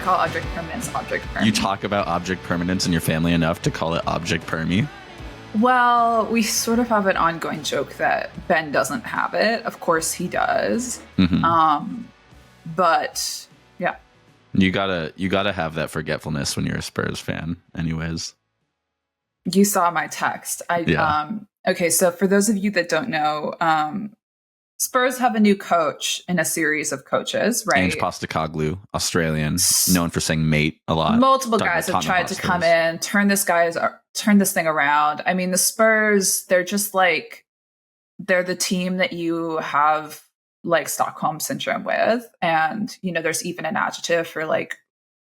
call object permanence object permy. You talk about object permanence in your family enough to call it object permy? Well, we sort of have an ongoing joke that Ben doesn't have it. Of course he does. Mm-hmm. But yeah. You gotta have that forgetfulness when you're a Spurs fan, anyways. You saw my text. Okay, so for those of you that don't know, Spurs have a new coach in a series of coaches, right? Ange Postecoglou, Australian, known for saying mate a lot. Multiple guys have tried to come in, turn this thing around. I mean, the Spurs, they're just like, they're the team that you have like Stockholm syndrome with. And, you know, there's even an adjective for like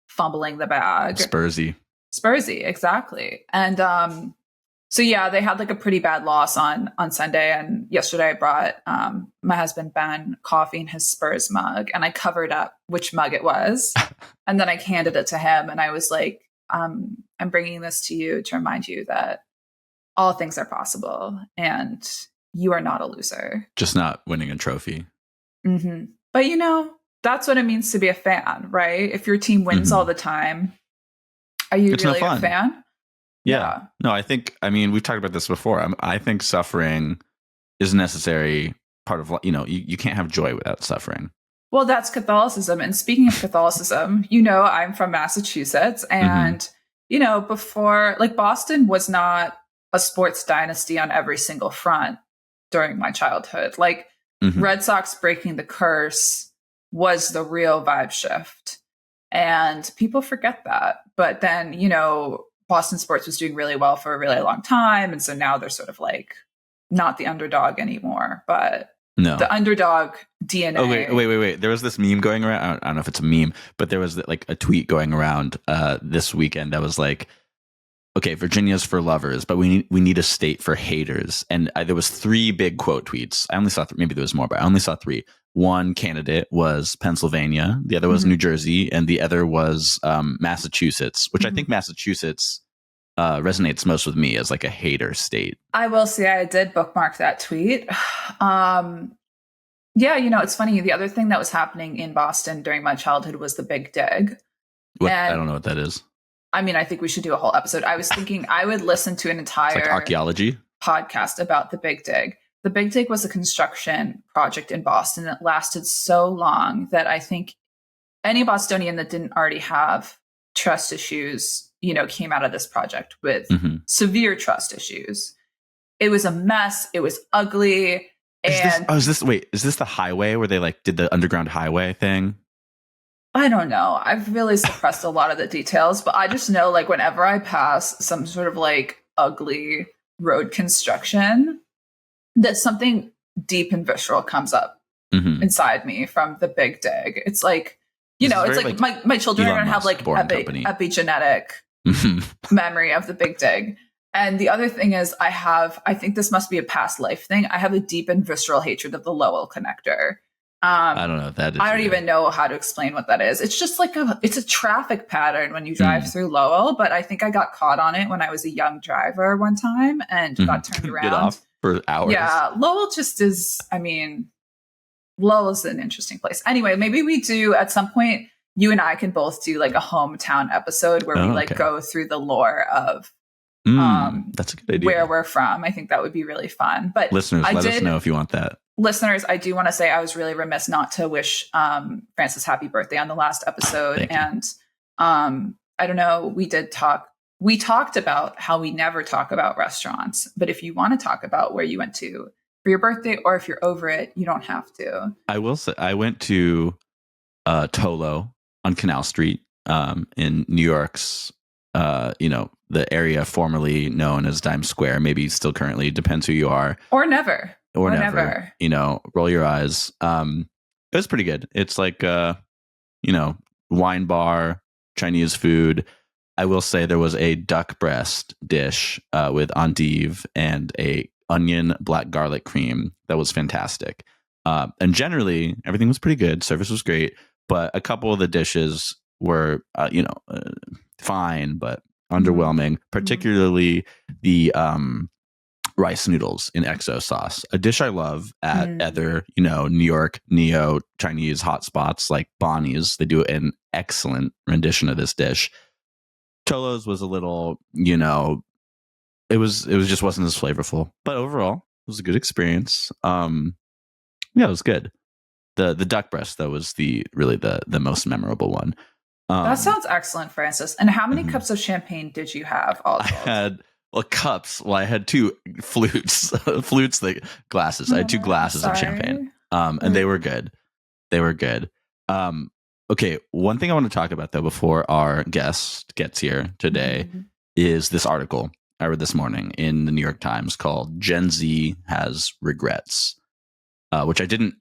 fumbling the bag. Spursy, exactly. And so yeah, they had like a pretty bad loss on Sunday. And yesterday I brought my husband Ben coffee in his Spurs mug, and I covered up which mug it was. And then I handed it to him, and I was like, I'm bringing this to you to remind you that all things are possible and you are not a loser. Just not winning a trophy. Mm-hmm. But you know, that's what it means to be a fan, right? If your team wins all the time, are you really a fan? Yeah. No, I mean, we've talked about this before. I think suffering is a necessary part of, you know, you can't have joy without suffering. Well, that's Catholicism. And speaking of Catholicism, you know, I'm from Massachusetts, and, you know, before, like, Boston was not a sports dynasty on every single front during my childhood. Like, Red Sox breaking the curse was the real vibe shift. And people forget that. But then, you know, Boston sports was doing really well for a really long time. And so now they're sort of like not the underdog anymore, but the underdog DNA. Oh, wait. There was this meme going around. I don't know if it's a meme, but there was like a tweet going around this weekend that was like, okay, Virginia's for lovers, but we need a state for haters. And there was 3 big quote tweets. I only saw maybe there was more, but I only saw 3. One candidate was Pennsylvania, the other was New Jersey, and the other was Massachusetts, which I think Massachusetts resonates most with me as like a hater state. I will say I did bookmark that tweet. Yeah, you know, it's funny. The other thing that was happening in Boston during my childhood was the Big Dig. I don't know what that is. I mean, I think we should do a whole episode. I was thinking I would listen to an entire like archaeology podcast about the Big Dig. The Big Dig was a construction project in Boston that lasted so long that I think any Bostonian that didn't already have trust issues, you know, came out of this project with severe trust issues. It was a mess. It was ugly. Is this the highway where they like did the underground highway thing? I don't know. I've really suppressed a lot of the details, but I just know like whenever I pass some sort of like ugly road construction, that something deep and visceral comes up inside me from the Big Dig. It's like, you know, it's like my children are going to have like epigenetic memory of the Big Dig. And the other thing is I think this must be a past life thing. I have a deep and visceral hatred of the Lowell connector. I don't know what that is. I don't even know how to explain what that is. It's just like it's a traffic pattern when you drive through Lowell, but I think I got caught on it when I was a young driver one time and got turned around. Get off for hours. Yeah, Lowell just is, I mean, Lowell is an interesting place. Anyway, maybe we do at some point, you and I can both do like a hometown episode where we like go through the lore of that's a good idea. Where we're from. I think that would be really fun. But listeners, let us know if you want that. Listeners, I do want to say I was really remiss not to wish Francis happy birthday on the last episode. And I don't know, we talked about how we never talk about restaurants. But if you want to talk about where you went to for your birthday, or if you're over it, you don't have to. I will say I went to Tolo on Canal Street in New York's, the area formerly known as Times Square, maybe still currently, depends who you are. Or never. Or never. You know, roll your eyes. It was pretty good. It's like, wine bar, Chinese food. I will say there was a duck breast dish with endive and a onion black garlic cream that was fantastic. And generally, everything was pretty good. Service was great. But a couple of the dishes were, fine, but underwhelming. Particularly the rice noodles in XO sauce, a dish I love at other, New York neo Chinese hot spots like Bonnie's. They do an excellent rendition of this dish. Cholo's was a little, it was just wasn't as flavorful, but overall it was a good experience. It was good. The duck breast though was really the most memorable one. That sounds excellent, Francis. And how many cups of champagne did you have? I had cups. Well, I had 2 flutes, like glasses. I had 2 glasses of champagne, and they were good. Okay, one thing I want to talk about though before our guest gets here today is this article I read this morning in the New York Times called "Gen Z Has Regrets." Which I didn't,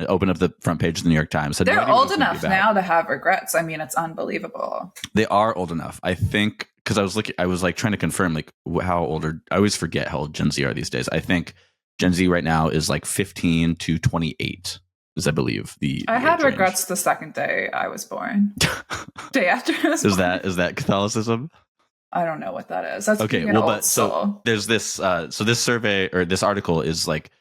open up the front page of the New York Times. They're old enough now to have regrets. I mean, it's unbelievable. They are old enough. I think, because I was like trying to confirm like how old I always forget how old Gen Z are these days. I think Gen Z right now is like 15 to 28 is, I believe, I had regrets the second day I was born. Day after I was born. Is that Catholicism? I don't know what that is. That's okay. Well, but so there's this, so this survey or this article is like,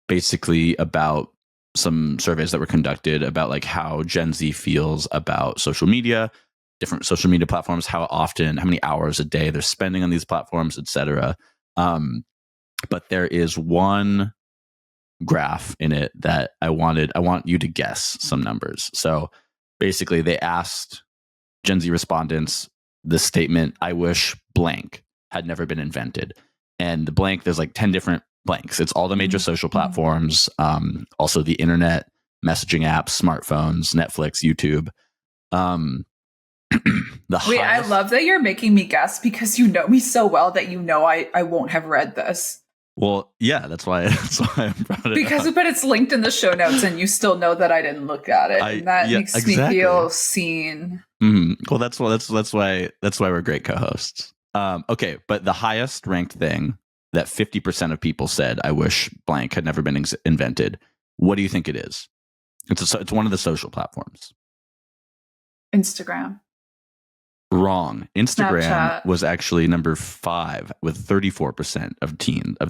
basically about some surveys that were conducted about like how Gen Z feels about social media, different social media platforms, how many hours a day they're spending on these platforms, etc. But there is one graph in it that I want you to guess some numbers. So basically they asked Gen Z respondents the statement, "I wish blank had never been invented." And the blank, there's like 10 different blanks. It's all the major social platforms, also the internet, messaging apps, smartphones, Netflix, YouTube. I love that you're making me guess because you know me so well that I won't have read this. Well, yeah, that's why I brought it up. But it's linked in the show notes and you still know that I didn't look at it. And that makes me feel seen. Well, that's why we're great co-hosts. Okay, but the highest ranked thing that 50% of people said, "I wish blank had never been invented." What do you think it is? It's one of the social platforms. Instagram. Wrong. Instagram Snapchat was actually number 5 with 34% of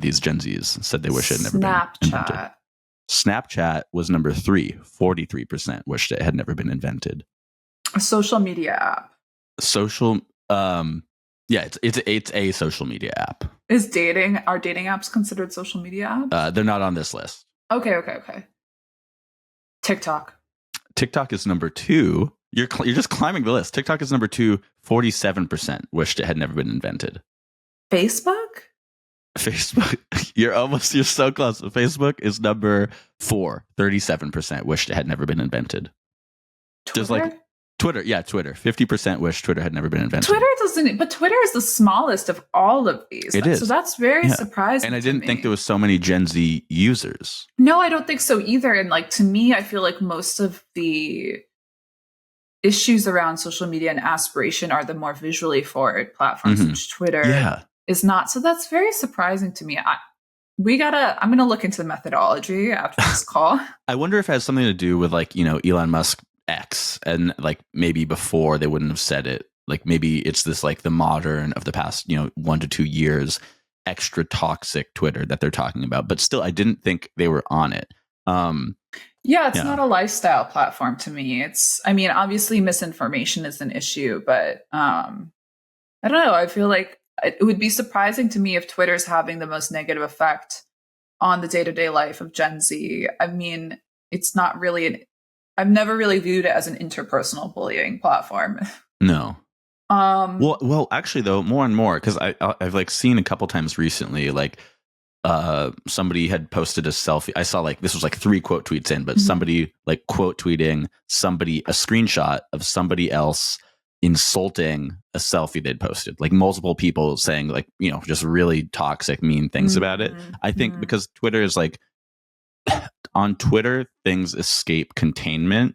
these Gen Zs said they wish it had never been invented. Snapchat was number 3. 43% wished it had never been invented. A social media app. Yeah, it's a social media app. Are dating apps considered social media apps? They're not on this list. Okay. TikTok is number 2. You're just climbing the list. TikTok is number 2. 47% wished it had never been invented. Facebook? You're so close. Facebook is number 4. 37% wished it had never been invented. Twitter? There's like Twitter. Yeah, Twitter. 50% wish Twitter had never been invented. But Twitter is the smallest of all of these. It is. So that's very surprising. And I didn't think there was so many Gen Z users. No, I don't think so either. And like, to me, I feel like most of the issues around social media and aspiration are the more visually forward platforms, which Twitter is not. So that's very surprising to me. I'm going to look into the methodology after this call. I wonder if it has something to do with like, Elon Musk X, and like maybe before they wouldn't have said it. Like maybe it's this like the modern of the past, 1 to 2 years, extra toxic Twitter that they're talking about. But still, I didn't think they were on it. It's not a lifestyle platform to me. Obviously misinformation is an issue, but I don't know. I feel like it would be surprising to me if Twitter's having the most negative effect on the day-to-day life of Gen Z. I mean, it's not really I've never really viewed it as an interpersonal bullying platform. No. Well, actually, though, more and more, because I've like seen a couple times recently, like somebody had posted a selfie. I saw like this was like 3 quote tweets in, but somebody like quote tweeting a screenshot of somebody else insulting a selfie they'd posted, like multiple people saying like, just really toxic, mean things about it. I think because Twitter is like, on Twitter, things escape containment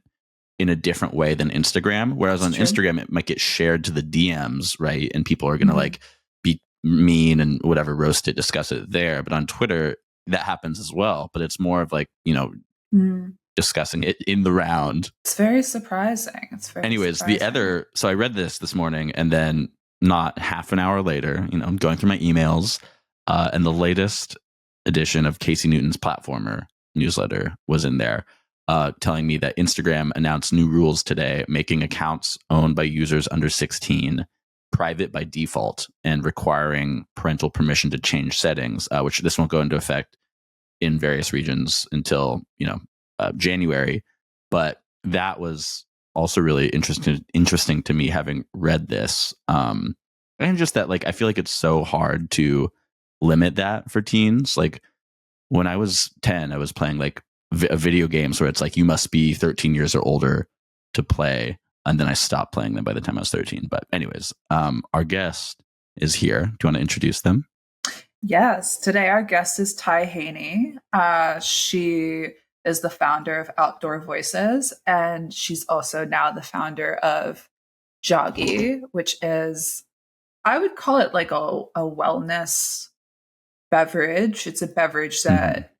in a different way than Instagram. Whereas on Instagram, it might get shared to the DMs, right? And people are going to like be mean and whatever, roast it, discuss it there. But on Twitter, that happens as well. But it's more of like, discussing it in the round. It's very surprising. Anyways, so I read this morning, and then not half an hour later, I'm going through my emails. And the latest edition of Casey Newton's Platformer newsletter was in there, telling me that Instagram announced new rules today, making accounts owned by users under 16 private by default and requiring parental permission to change settings, which this won't go into effect in various regions until January. But that was also really interesting to me, having read this, and just that, like, I feel like it's so hard to limit that for teens. Like when I was 10, I was playing like video games where it's like you must be 13 years or older to play, and then I stopped playing them by the time I was 13. But anyways, our guest is here. Do you want to introduce them? Yes. Today our guest is Ty Haney. She is the founder of Outdoor Voices, and she's also now the founder of Joggy, which is, I would call it like a wellness beverage. It's a beverage that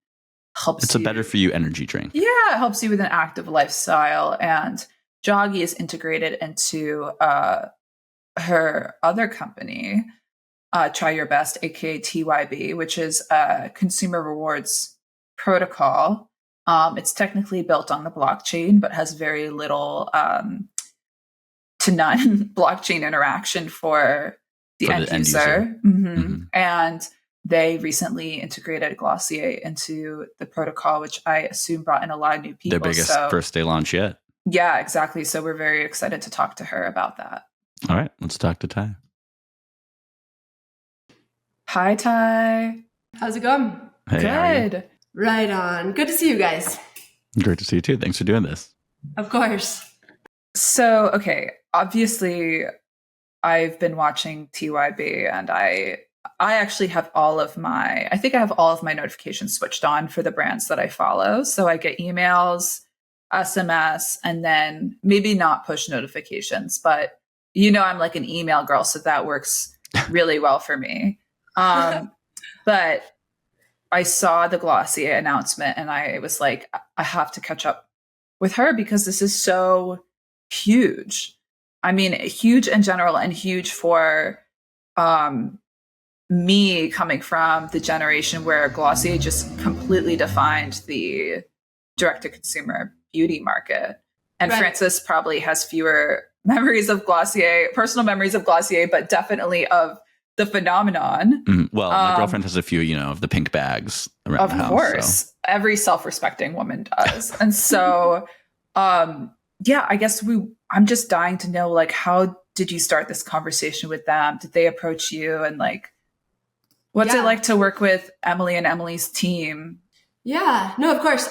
helps It's a better for you energy drink. Yeah, it helps you with an active lifestyle. And Joggy is integrated into her other company, Try Your Best, aka TYB, which is a consumer rewards protocol. It's technically built on the blockchain, but has very little to none blockchain interaction for the end user. And they recently integrated Glossier into the protocol, which I assume brought in a lot of new people. Their biggest first day launch yet. Yeah, exactly. So we're very excited to talk to her about that. All right, let's talk to Ty. Hi, Ty. How's it going? Hey, good. Right on. Good to see you guys. Great to see you too. Thanks for doing this. Of course. So, okay, obviously I've been watching TYB, and I actually have I think I have all of my notifications switched on for the brands that I follow. So I get emails, SMS, and then maybe not push notifications, but I'm like an email girl, so that works really well for me. But I saw the Glossier announcement and I was like, I have to catch up with her because this is so huge. I mean, huge in general and huge for me, coming from the generation where Glossier just completely defined the direct-to-consumer beauty market. And right. Frances probably has fewer memories of Glossier, personal memories of Glossier, but definitely of the phenomenon. Well, my girlfriend has a few, of the pink bags around the house. Of course. So. Every self-respecting woman does. And so, yeah, I guess I'm just dying to know, like, how did you start this conversation with them? Did they approach you? And like, what's it like to work with Emily and Emily's team? Yeah, no, of course.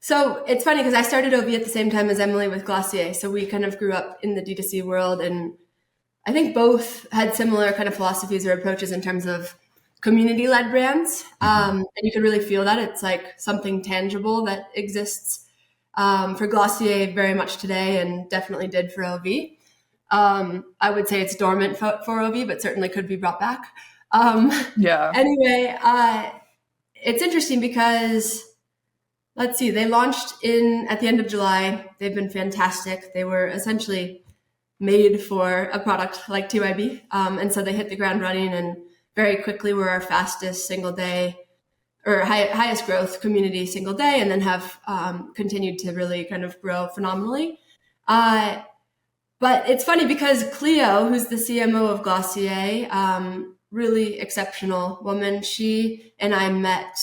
So it's funny because I started OV at the same time as Emily with Glossier. So we kind of grew up in the D2C world, and I think both had similar kind of philosophies or approaches in terms of community-led brands. And you could really feel that. It's like something tangible that exists for Glossier very much today, and definitely did for OV. I would say it's dormant for OV, but certainly could be brought back. Anyway, it's interesting because, let's see, they launched at the end of July. They've been fantastic. They were essentially made for a product like TYB. And so they hit the ground running, and very quickly were our fastest single day or highest growth community single day, and then have continued to really kind of grow phenomenally. But it's funny because Cleo, who's the CMO of Glossier, really exceptional woman. She and I met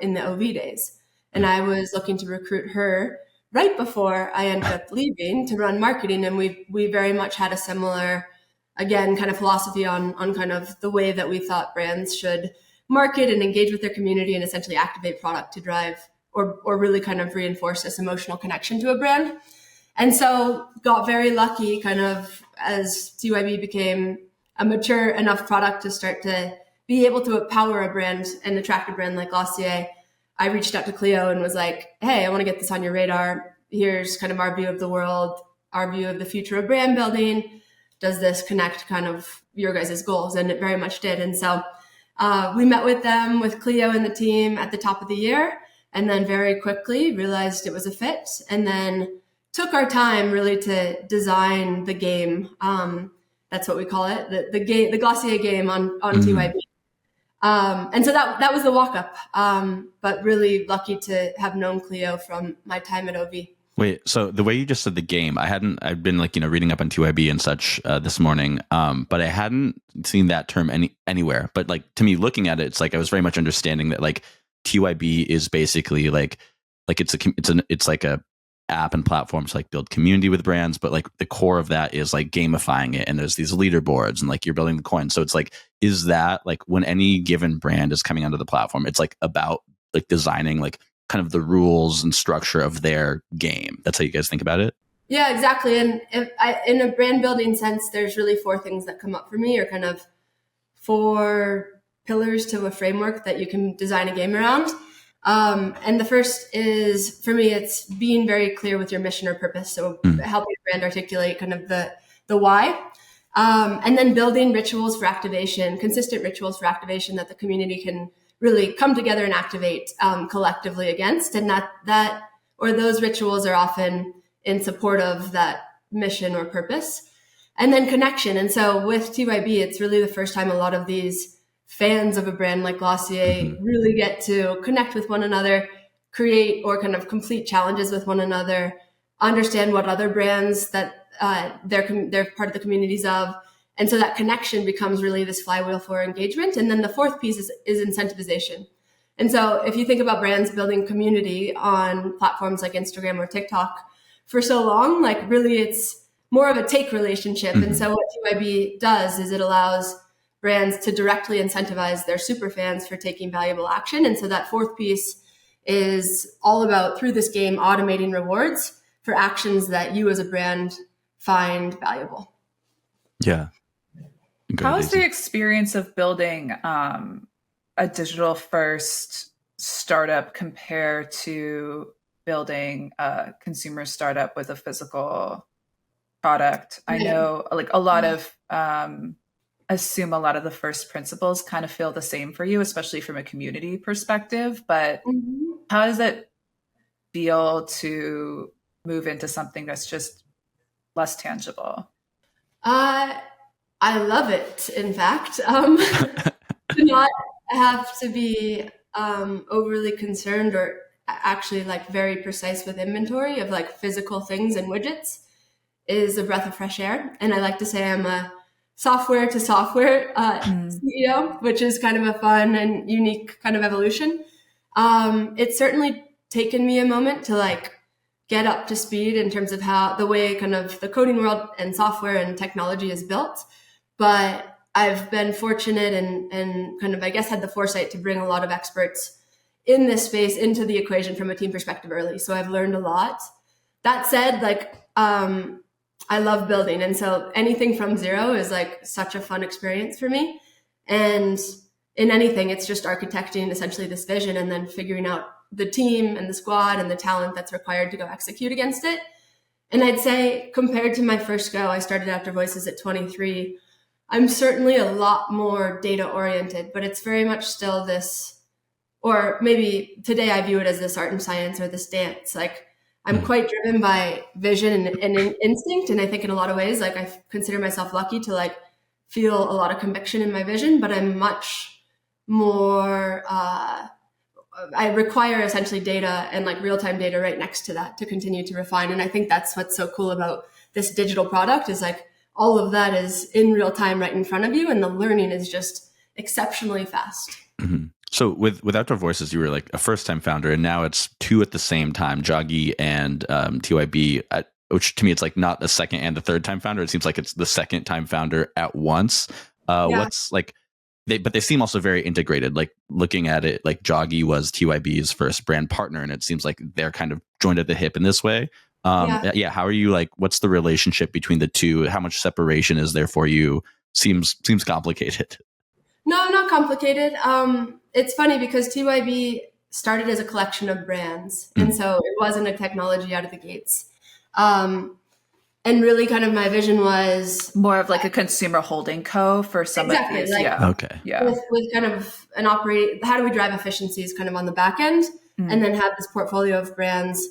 in the OV days, and I was looking to recruit her right before I ended up leaving to run marketing. And we very much had a similar, again, kind of philosophy on kind of the way that we thought brands should market and engage with their community and essentially activate product to drive or really kind of reinforce this emotional connection to a brand. And so got very lucky kind of as TYB became a mature enough product to start to be able to power a brand and attract a brand like Glossier. I reached out to Cleo and was like, hey, I want to get this on your radar. Here's kind of our view of the world, our view of the future of brand building. Does this connect kind of your guys' goals? And it very much did. And so we met with them, with Cleo and the team at the top of the year, and then very quickly realized it was a fit, and then took our time really to design the game. That's what we call it, the Glossier game on TYB. And so that was the walk up. But really lucky to have known Cleo from my time at OV. Wait, so the way you just said the game, I've been like, reading up on TYB and such this morning, but I hadn't seen that term anywhere. But like, to me, looking at it, it's like I was very much understanding that like TYB is basically like it's like a app and platform to like build community with brands, but like the core of that is like gamifying it, and there's these leaderboards and like you're building the coins. So it's like, is that like when any given brand is coming onto the platform, it's like about like designing like kind of the rules and structure of their game? That's how you guys think about it? Yeah, exactly. And in a brand building sense, there's really 4 things that come up for me, or kind of 4 pillars to a framework that you can design a game around. And the first is, for me, it's being very clear with your mission or purpose. So helping a brand articulate kind of the why. And then building rituals for activation, consistent rituals for activation that the community can really come together and activate collectively against. And those rituals are often in support of that mission or purpose. And then connection. And so with TYB, it's really the first time a lot of these fans of a brand like Glossier really get to connect with one another, create or kind of complete challenges with one another, understand what other brands that they're part of the communities of. And so that connection becomes really this flywheel for engagement. And then the fourth piece is incentivization. And so if you think about brands building community on platforms like Instagram or TikTok for so long, like really it's more of a take relationship. And so what TYB does is it allows brands to directly incentivize their super fans for taking valuable action. And so that fourth piece is all about, through this game, automating rewards for actions that you as a brand find valuable. Yeah. How is the experience of building a digital first startup compare to building a consumer startup with a physical product? I know like a lot of assume a lot of the first principles kind of feel the same for you, especially from a community perspective, but how does it feel to move into something that's just less tangible? I love it, in fact. To not have to be overly concerned or actually like very precise with inventory of like physical things and widgets is a breath of fresh air. And I like to say I'm a software to software CEO, which is kind of a fun and unique kind of evolution. It's certainly taken me a moment to like get up to speed in terms of how the way kind of the coding world and software and technology is built. But I've been fortunate and kind of, I guess, had the foresight to bring a lot of experts in this space into the equation from a team perspective early. So I've learned a lot. That said, like, I love building. And so anything from zero is like such a fun experience for me. And in anything, it's just architecting essentially this vision and then figuring out the team and the squad and the talent that's required to go execute against it. And I'd say compared to my first go, I started After Voices at 23. I'm certainly a lot more data oriented, but it's very much still this, or maybe today I view it as this art and science or this dance. Like I'm quite driven by vision and instinct. And I think in a lot of ways, like I consider myself lucky to like feel a lot of conviction in my vision, but I'm much more, I require essentially data and like real-time data right next to that to continue to refine. And I think that's what's so cool about this digital product is like all of that is in real time right in front of you. And the learning is just exceptionally fast. Mm-hmm. So with Outdoor Voices, you were like a first-time founder, and now it's 2 at the same time, Joggy and TYB, which to me, it's like not the second and the third time founder. It seems like it's the second time founder at once. What's like, but they seem also very integrated. Like looking at it, like Joggy was TYB's first brand partner, and it seems like they're kind of joined at the hip in this way. How are you like, what's the relationship between the two? How much separation is there for you? Seems complicated. No, not complicated. It's funny because TYB started as a collection of brands. And so it wasn't a technology out of the gates. And really kind of my vision was more of like a consumer holding co for some of these. Like, with kind of an how do we drive efficiencies kind of on the back end and then have this portfolio of brands.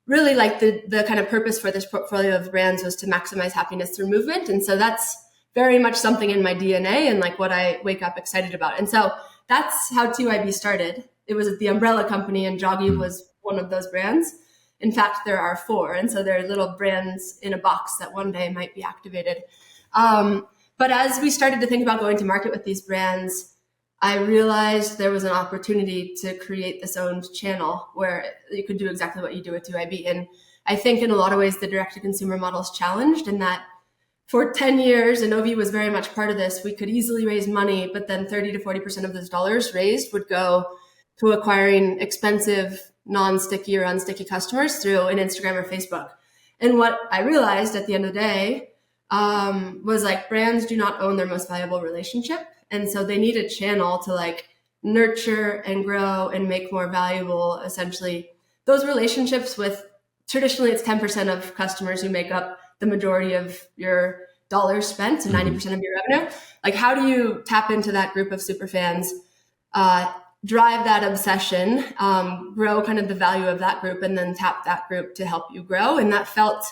Really like the kind of purpose for this portfolio of brands was to maximize happiness through movement. And so that's very much something in my DNA and like what I wake up excited about. And so that's how TYB started. It was the umbrella company, and Joggy was one of those brands. In fact, there are 4. And so they're little brands in a box that one day might be activated. But as we started to think about going to market with these brands, I realized there was an opportunity to create this own channel where you could do exactly what you do with TYB. And I think in a lot of ways, the direct-to-consumer model is challenged in that for 10 years, and OV was very much part of this, we could easily raise money, but then 30 to 40% of those dollars raised would go to acquiring expensive, non-sticky or unsticky customers through an Instagram or Facebook. And what I realized at the end of the day was like brands do not own their most valuable relationship. And so they need a channel to like nurture and grow and make more valuable, essentially, those relationships with, traditionally it's 10% of customers who make up the majority of your dollars spent and 90% of your revenue. Like, how do you tap into that group of super fans, drive that obsession, grow kind of the value of that group, and then tap that group to help you grow? And that felt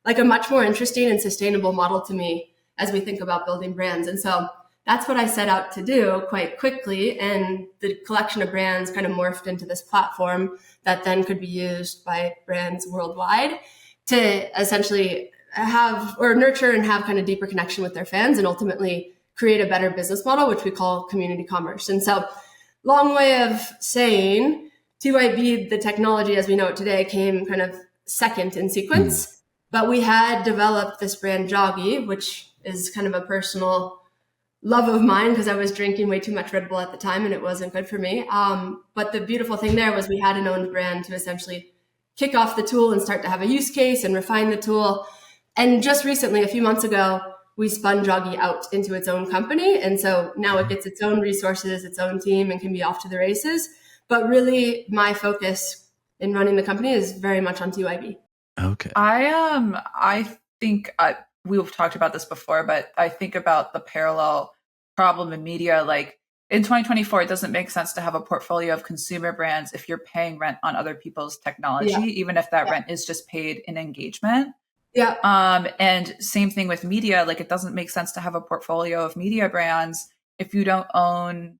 like a much more interesting and sustainable model to me as we think about building brands. And so that's what I set out to do quite quickly. And the collection of brands kind of morphed into this platform that then could be used by brands worldwide to essentially have or nurture and have kind of deeper connection with their fans and ultimately create a better business model, which we call community commerce. And so long way of saying TYB, the technology as we know it today, came kind of second in sequence, but we had developed this brand Joggy, which is kind of a personal love of mine because I was drinking way too much Red Bull at the time and it wasn't good for me. But the beautiful thing there was we had an owned brand to essentially kick off the tool and start to have a use case and refine the tool. And just recently, a few months ago, we spun Joggy out into its own company. And so now it gets its own resources, its own team, and can be off to the races. But really, my focus in running the company is very much on TYB. Okay. I think we've talked about this before, but I think about the parallel problem in media. Like in 2024, it doesn't make sense to have a portfolio of consumer brands if you're paying rent on other people's technology, even if that rent is just paid in engagement. Yeah. And same thing with media. Like it doesn't make sense to have a portfolio of media brands if you don't own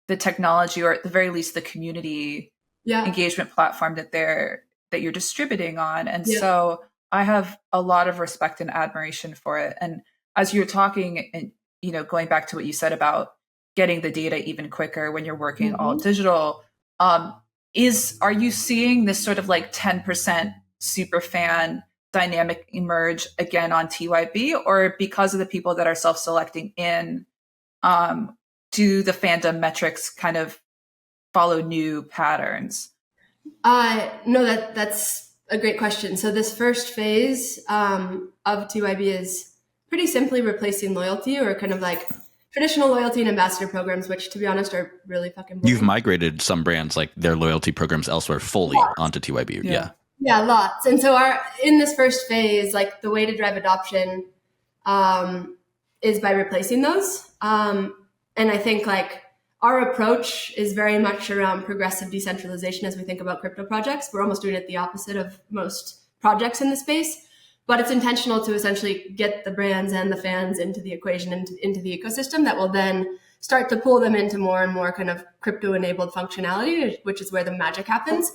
the technology or at the very least the community engagement platform that you're distributing on. And so I have a lot of respect and admiration for it. And as you're talking and, you know, going back to what you said about getting the data even quicker when you're working all digital, are you seeing this sort of like 10% super fan dynamic emerge again on TYB, or because of the people that are self-selecting in, do the fandom metrics kind of follow new patterns? No, that's a great question. So this first phase of TYB is pretty simply replacing loyalty, or kind of like traditional loyalty and ambassador programs, which to be honest are really fucking boring. You've migrated some brands like their loyalty programs elsewhere fully onto TYB. Yeah, lots. And so in this first phase, like the way to drive adoption is by replacing those. And I think like our approach is very much around progressive decentralization as we think about crypto projects. We're almost doing it the opposite of most projects in the space, but it's intentional to essentially get the brands and the fans into the equation, into the ecosystem that will then start to pull them into more and more kind of crypto-enabled functionality, which is where the magic happens.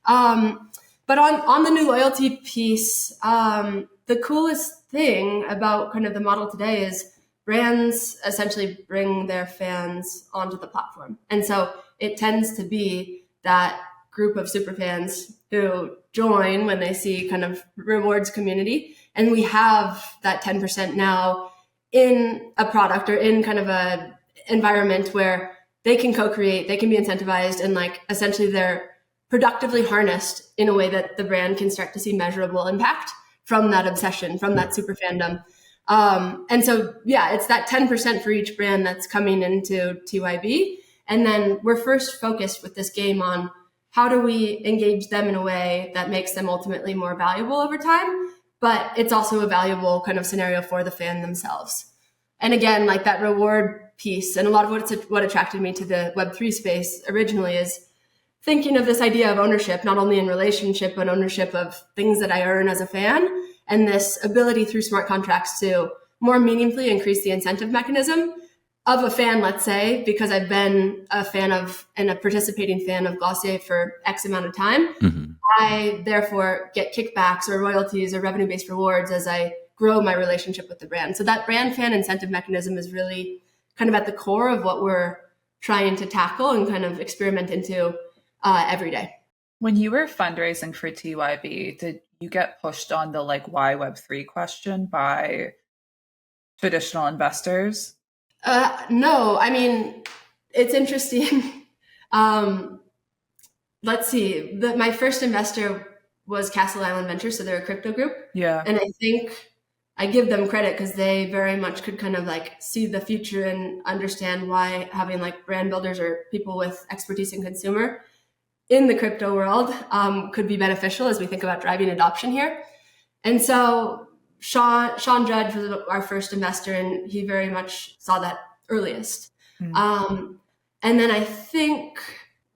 But on the new loyalty piece, the coolest thing about kind of the model today is brands essentially bring their fans onto the platform. And so it tends to be that group of super fans who join when they see kind of rewards community. And we have that 10% now in a product or in kind of a environment where they can co-create, they can be incentivized, and like essentially they're productively harnessed in a way that the brand can start to see measurable impact from that obsession, from that super fandom. And so, it's that 10% for each brand that's coming into TYB. And then we're first focused with this game on how do we engage them in a way that makes them ultimately more valuable over time, but it's also a valuable kind of scenario for the fan themselves. And again, like that reward piece, and a lot of what attracted me to the Web3 space originally is thinking of this idea of ownership, not only in relationship, but ownership of things that I earn as a fan, and this ability through smart contracts to more meaningfully increase the incentive mechanism of a fan, let's say, because I've been a fan of and a participating fan of Glossier for X amount of time, I therefore get kickbacks or royalties or revenue-based rewards as I grow my relationship with the brand. So that brand fan incentive mechanism is really kind of at the core of what we're trying to tackle and kind of experiment into every day. When you were fundraising for TYB, did you get pushed on the like why Web3 question by traditional investors? No, I mean, it's interesting. Let's see. My first investor was Castle Island Ventures, so they're a crypto group. Yeah. And I think I give them credit because they very much could kind of like see the future and understand why having like brand builders or people with expertise in consumer in the crypto world could be beneficial as we think about driving adoption here. And so Sean Judge was our first investor, and he very much saw that earliest. And then I think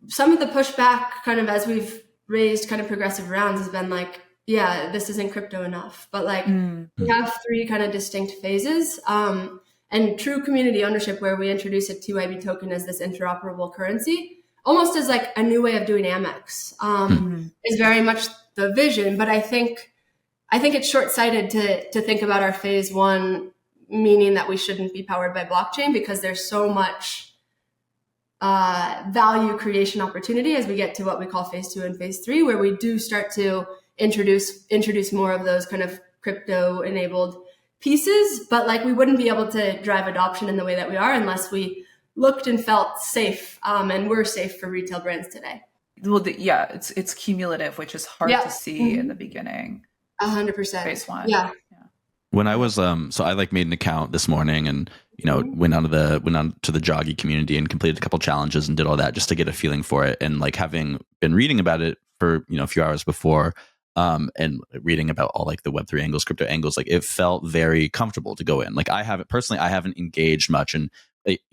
some of the pushback kind of as we've raised kind of progressive rounds has been like, yeah, this isn't crypto enough. But like we have 3 kind of distinct phases. And true community ownership, where we introduce a TYB token as this interoperable currency, almost as like a new way of doing Amex, is very much the vision. But I think it's short-sighted to think about our phase 1 meaning that we shouldn't be powered by blockchain, because there's so much value creation opportunity as we get to what we call phase 2 and phase 3, where we do start to introduce more of those kind of crypto-enabled pieces. But like we wouldn't be able to drive adoption in the way that we are unless we looked and felt safe, and we're safe for retail brands today. Well, it's cumulative, which is hard to see in the beginning. 100%. Phase 1. Yeah. When I was so I like made an account this morning and went on to the Joggy community and completed a couple challenges and did all that just to get a feeling for it, and like having been reading about it for a few hours before, and reading about all like the Web3 angles, crypto angles, like it felt very comfortable to go in. Like I haven't engaged much in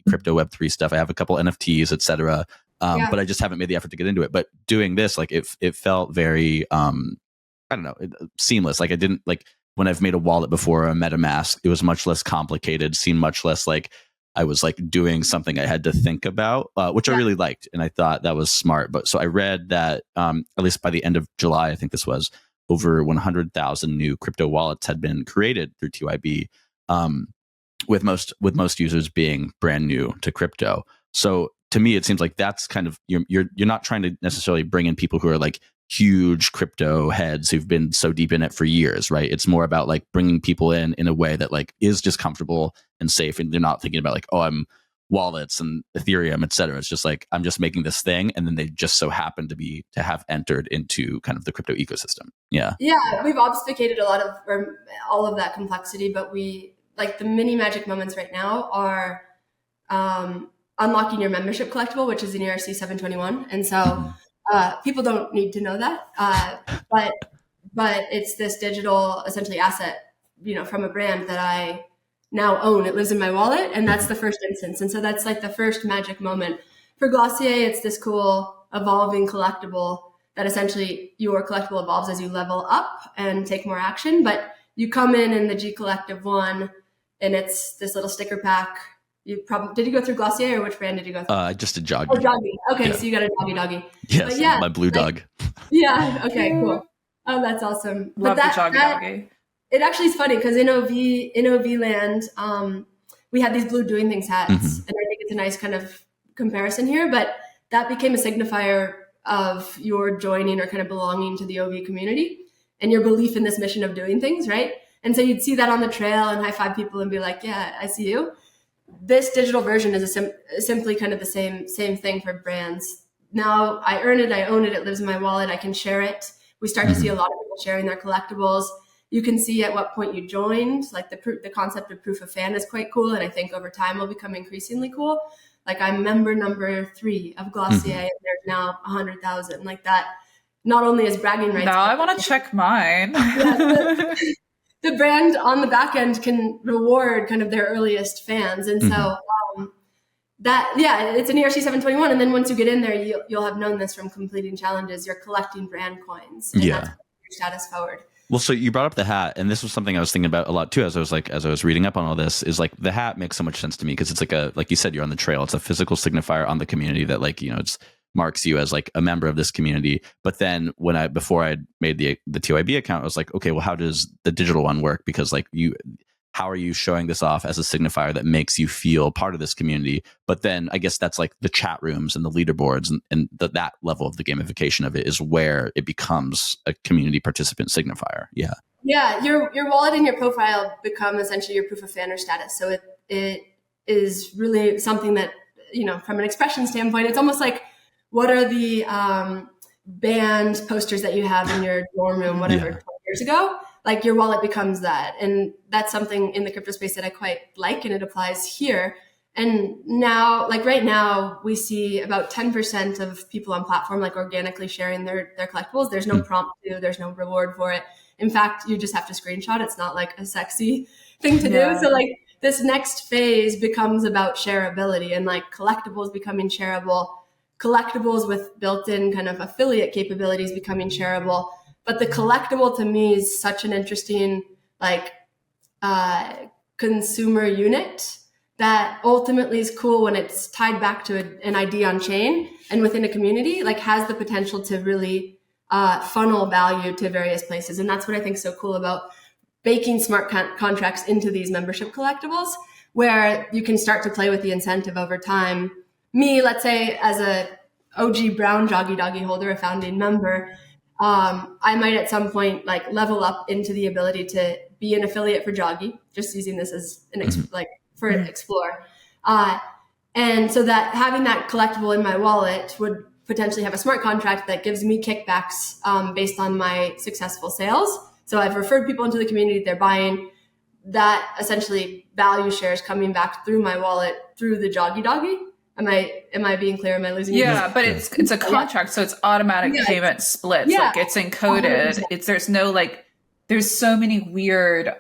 crypto Web3 stuff. I have a couple NFTs, etc. But I just haven't made the effort to get into it. But doing this, like it felt very I don't know, seamless. Like I didn't like when I've made a wallet before or a MetaMask, it was much less complicated, seemed much less like I was like doing something I had to think about, which I really liked. And I thought that was smart. But so I read that at least by the end of July, I think this was, over 100,000 new crypto wallets had been created through TYB, with most users being brand new to crypto. So to me, it seems like that's kind of, you're not trying to necessarily bring in people who are like huge crypto heads who've been so deep in it for years, right? It's more about like bringing people in a way that like is just comfortable and safe, and they're not thinking about like, oh, I'm wallets and Ethereum, et cetera. It's just like, I'm just making this thing, and then they just so happen to have entered into kind of the crypto ecosystem. Yeah, we've obfuscated all of that complexity, but we like the mini magic moments right now are unlocking your membership collectible, which is an ERC 721, and so. People don't need to know that, but it's this digital, essentially asset, from a brand that I now own. It lives in my wallet, and that's the first instance. And so that's like the first magic moment. For Glossier, it's this cool evolving collectible that essentially your collectible evolves as you level up and take more action. But you come in the G Collective one, and it's this little sticker pack. Did you go through Glossier, or which brand did you go through? I just did Joggy. Oh, Joggy. Okay, so you got a Joggy. Yes, my blue dog. Yeah. Okay. Cool. Oh, that's awesome. Love the Joggy. It actually is funny because in OV land, we had these blue doing things hats, and I think it's a nice kind of comparison here. But that became a signifier of your joining or kind of belonging to the OV community and your belief in this mission of doing things, right? And so you'd see that on the trail and high five people and be like, "Yeah, I see you." This digital version is simply kind of the same thing for brands. Now I earn it, I own it, it lives in my wallet, I can share it. We start to see a lot of people sharing their collectibles. You can see at what point you joined. Like the concept of proof of fan is quite cool, and I think over time will become increasingly cool. Like I'm member number 3 of Glossier, and there's now 100,000. Like that not only is bragging rights. Now I want to check mine. The brand on the back end can reward kind of their earliest fans. And so it's an ERC 721. And then once you get in there, you'll have known this from completing challenges. You're collecting brand coins. And that's your status forward. Well, so you brought up the hat, and this was something I was thinking about a lot too. As I was reading up on all this, is like the hat makes so much sense to me because it's like you said, you're on the trail. It's a physical signifier on the community that it's marks you as like a member of this community. But then before I made the TYB account, I was like, okay, well, how does the digital one work? Because how are you showing this off as a signifier that makes you feel part of this community? But then I guess that's like the chat rooms and the leaderboards and that level of the gamification of it is where it becomes a community participant signifier. Yeah. Yeah. Your wallet and your profile become essentially your proof of fan or status. So it is really something that, from an expression standpoint, it's almost like, what are the band posters that you have in your dorm room, whatever, 12 years ago? Like your wallet becomes that. And that's something in the crypto space that I quite like, and it applies here. And now, like right now, we see about 10% of people on platform like organically sharing their collectibles. There's no prompt to, there's no reward for it. In fact, you just have to screenshot. It's not like a sexy thing to do. So like this next phase becomes about shareability and like collectibles becoming shareable, collectibles with built-in kind of affiliate capabilities becoming shareable. But the collectible to me is such an interesting consumer unit that ultimately is cool when it's tied back to an ID on chain and within a community, like has the potential to really funnel value to various places. And that's what I think is so cool about baking smart contracts into these membership collectibles, where you can start to play with the incentive over time. Me, let's say as a OG Brown Joggy Doggy holder, a founding member, I might at some point like level up into the ability to be an affiliate for Joggy, just using this as an explore. And so that having that collectible in my wallet would potentially have a smart contract that gives me kickbacks based on my successful sales. So I've referred people into the community, they're buying, that essentially value shares coming back through my wallet through the Joggy Doggy. Am I being clear? Am I losing you? Yeah, but it's a contract, so it's automatic payment splits. Like it's encoded. 100%. There's so many weird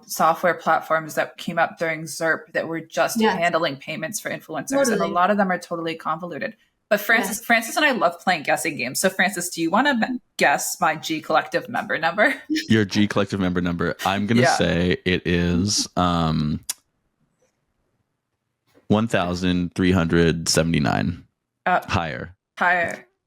software platforms that came up during ZERP that were just handling payments for influencers, and a lot of them are totally convoluted. But Francis and I love playing guessing games. So Francis, do you want to guess my G Collective member number? Your G Collective member number. I'm going to say it is 1,379. Higher.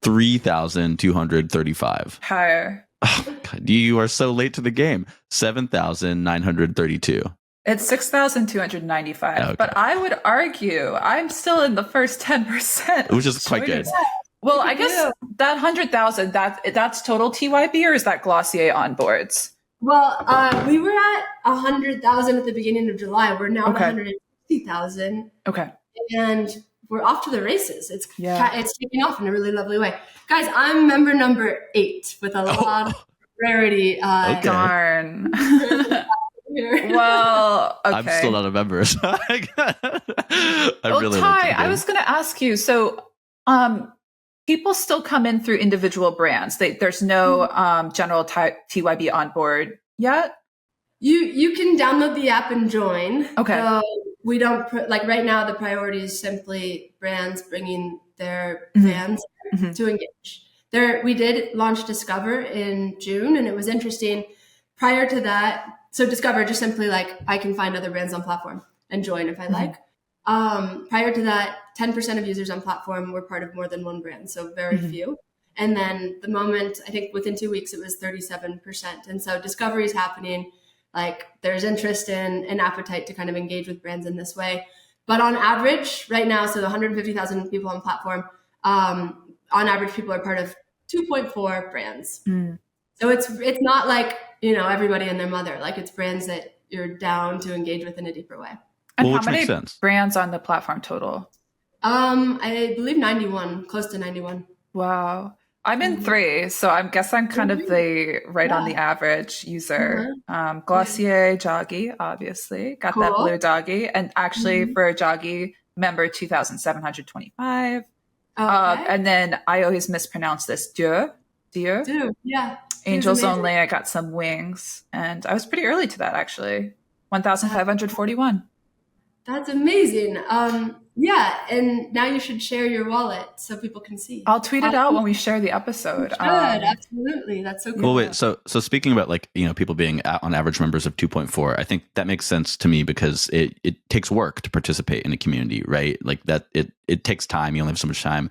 3,235. Higher. Oh, God, you are so late to the game. 7,932. It's 6,295. Okay. But I would argue I'm still in the first 10%. Which is quite good. Well, I guess that 100,000, that's total TYB, or is that Glossier onboards? Well, we were at 100,000 at the beginning of July. We're now at 160,000. Okay. And we're off to the races. It's taking off in a really lovely way. Guys, I'm member number 8 with a lot of rarity. Darn. Well, okay. I'm still not a member. So Ty, I was going to ask you. So, people still come in through individual brands. There's no general TYB on board yet. You can download the app and join. Okay. So we don't right now. The priority is simply brands bringing their fans to engage. We did launch Discover in June, and it was interesting. Prior to that. So Discover, just simply I can find other brands on platform and join if I like. Prior to that, 10% of users on platform were part of more than one brand, so very few. And then the moment, I think within 2 weeks, it was 37%. And so discovery is happening. There's interest and appetite to kind of engage with brands in this way. But on average, right now, so 150,000 people on platform, on average, people are part of 2.4 brands. So it's not everybody and their mother. It's brands that you're down to engage with in a deeper way. And how many brands on the platform total? I believe 91, close to 91. Wow. I'm in 3, so I guess I'm kind of the on the average user. Glossier, Joggy, obviously. Got that blue doggy. And actually for Joggy, member 2,725. And then I always mispronounce this. Dieu. Yeah. Angels only. I got some wings. And I was pretty early to that, actually. 1,541. That's amazing. Yeah, and now you should share your wallet so people can see. I'll tweet it out when we share the episode. Good, absolutely. That's so cool. Well, wait. So speaking about like, people being on average members of 2.4, I think that makes sense to me because it takes work to participate in a community, right? Like that it takes time. You only have so much time.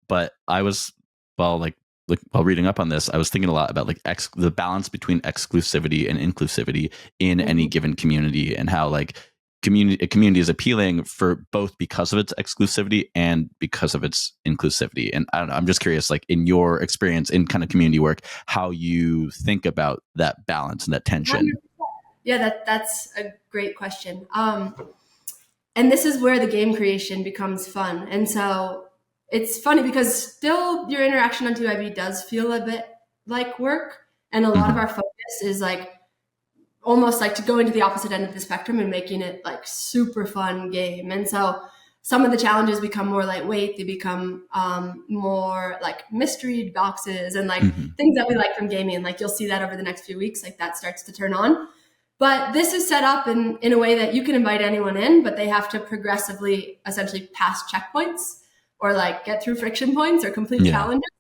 But I was while reading up on this, I was thinking a lot about like the balance between exclusivity and inclusivity in any given community, and how like a community is appealing for both because of its exclusivity and because of its inclusivity. And I don't know, I'm just curious, like in your experience in kind of community work, how you think about that balance and that tension. Yeah, that's a great question. And this is where the game creation becomes fun. And so it's funny because still your interaction on tyb does feel a bit like work. And a lot of our focus is like almost like to go into the opposite end of the spectrum and making it like super fun game. And so some of the challenges become more lightweight. They become more like mystery boxes and like things that we like from gaming. Like you'll see that over the next few weeks, like that starts to turn on. But this is set up in a way that you can invite anyone in, but they have to progressively essentially pass checkpoints or like get through friction points or complete challenges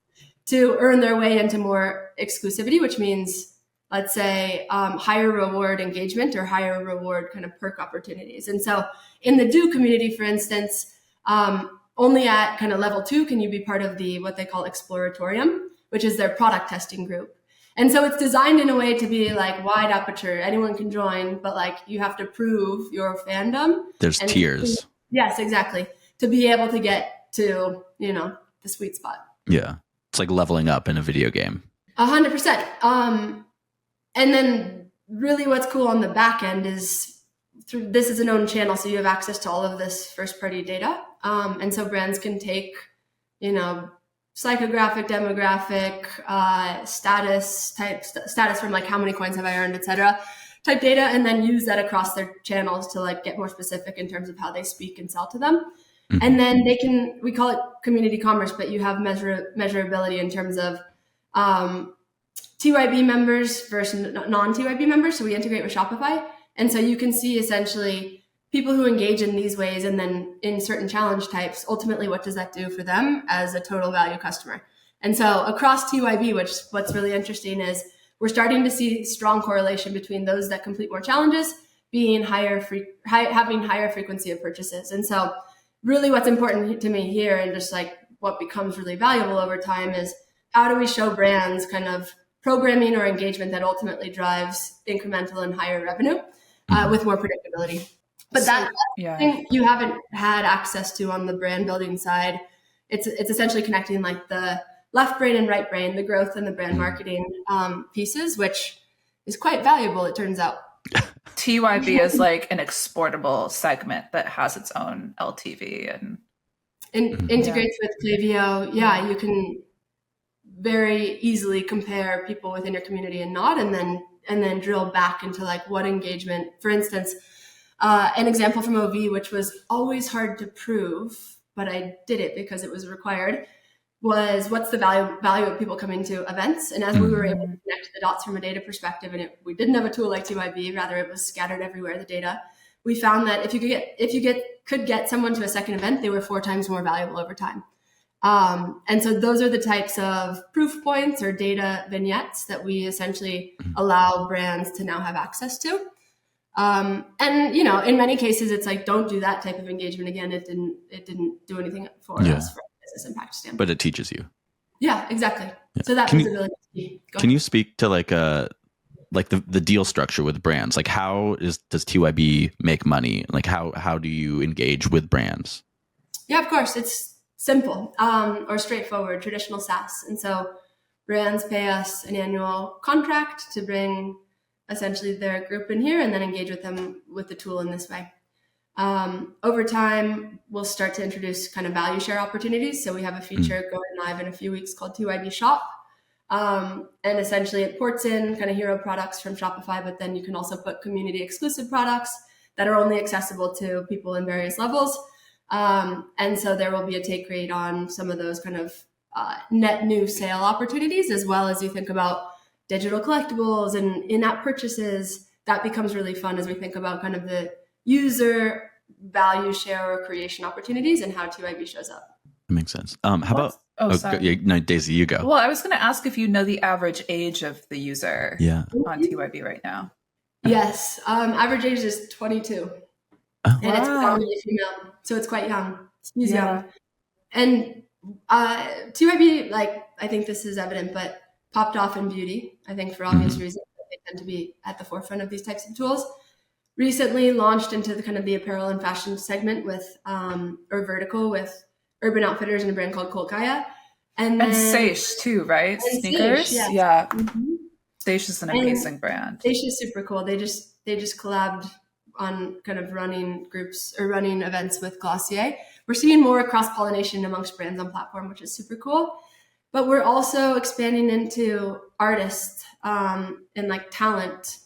to earn their way into more exclusivity, which means, let's say, higher reward engagement or higher reward kind of perk opportunities. And so in the Do community, for instance, only at kind of level 2 can you be part of the what they call Exploratorium, which is their product testing group. And so it's designed in a way to be like wide aperture. Anyone can join, but like you have to prove your fandom. There's tiers. Yes, exactly. To be able to get to, the sweet spot. Yeah. It's like leveling up in a video game. 100%. And then really what's cool on the back end is this is an own channel. So you have access to all of this first party data. And so brands can take, psychographic, demographic, status from like how many coins have I earned, et cetera, type data, and then use that across their channels to like get more specific in terms of how they speak and sell to them. And then we call it community commerce, but you have measurability in terms of TYB members versus non-TYB members. So we integrate with Shopify. And so you can see essentially people who engage in these ways and then in certain challenge types, ultimately, what does that do for them as a total value customer? And so across TYB, what's really interesting is we're starting to see strong correlation between those that complete more challenges being having higher frequency of purchases. And so really what's important to me here and just like what becomes really valuable over time is how do we show brands kind of programming or engagement that ultimately drives incremental and higher revenue with more predictability. But that's thing you haven't had access to on the brand building side. It's essentially connecting like the left brain and right brain, the growth and the brand marketing pieces, which is quite valuable, it turns out. TYB is like an exportable segment that has its own LTV and integrates with Klaviyo. Yeah, you can very easily compare people within your community and not, and then drill back into like what engagement. For instance, an example from OV, which was always hard to prove, but I did it because it was required, was what's the value of people coming to events. And as we were able to connect the dots from a data perspective, and we didn't have a tool like TYB, rather it was scattered everywhere, the data, we found that if you could get someone to a second event, they were 4 times more valuable over time. And so those are the types of proof points or data vignettes that we essentially allow brands to now have access to. And in many cases, it's like, don't do that type of engagement again. It didn't do anything for us from a business impact standpoint. But it teaches you. Yeah, exactly. Yeah. So that visibility is key. Can you speak to like the deal structure with brands? Like does TYB make money? Like how do you engage with brands? Yeah, of course. It's simple or straightforward, traditional SaaS. And so brands pay us an annual contract to bring essentially their group in here and then engage with them with the tool in this way. Over time, we'll start to introduce kind of value share opportunities. So we have a feature going live in a few weeks called TYB Shop. And essentially it ports in kind of hero products from Shopify, but then you can also put community exclusive products that are only accessible to people in various levels. And so there will be a take rate on some of those kind of net new sale opportunities, as well as you think about digital collectibles and in-app purchases. That becomes really fun as we think about kind of the user value share or creation opportunities and how TYB shows up. That makes sense. How about? Sorry. No, Daisy, you go. Well, I was going to ask if you know the average age of the user on TYB right now. Yes. Average age is 22. Oh. And it's predominantly female. So it's quite young. She's young. And TYB, like, I think this is evident, but popped off in beauty, I think for obvious reasons. They tend to be at the forefront of these types of tools. Recently launched into the kind of the apparel and fashion segment with, or vertical with Urban Outfitters and a brand called Kolkaya. And Seish too, right? Sneakers? Seish, yeah. Seish is an amazing brand. Seish is super cool. They just collabed on kind of running groups or running events with Glossier. We're seeing more cross-pollination amongst brands on platform, which is super cool. But we're also expanding into artists and like talent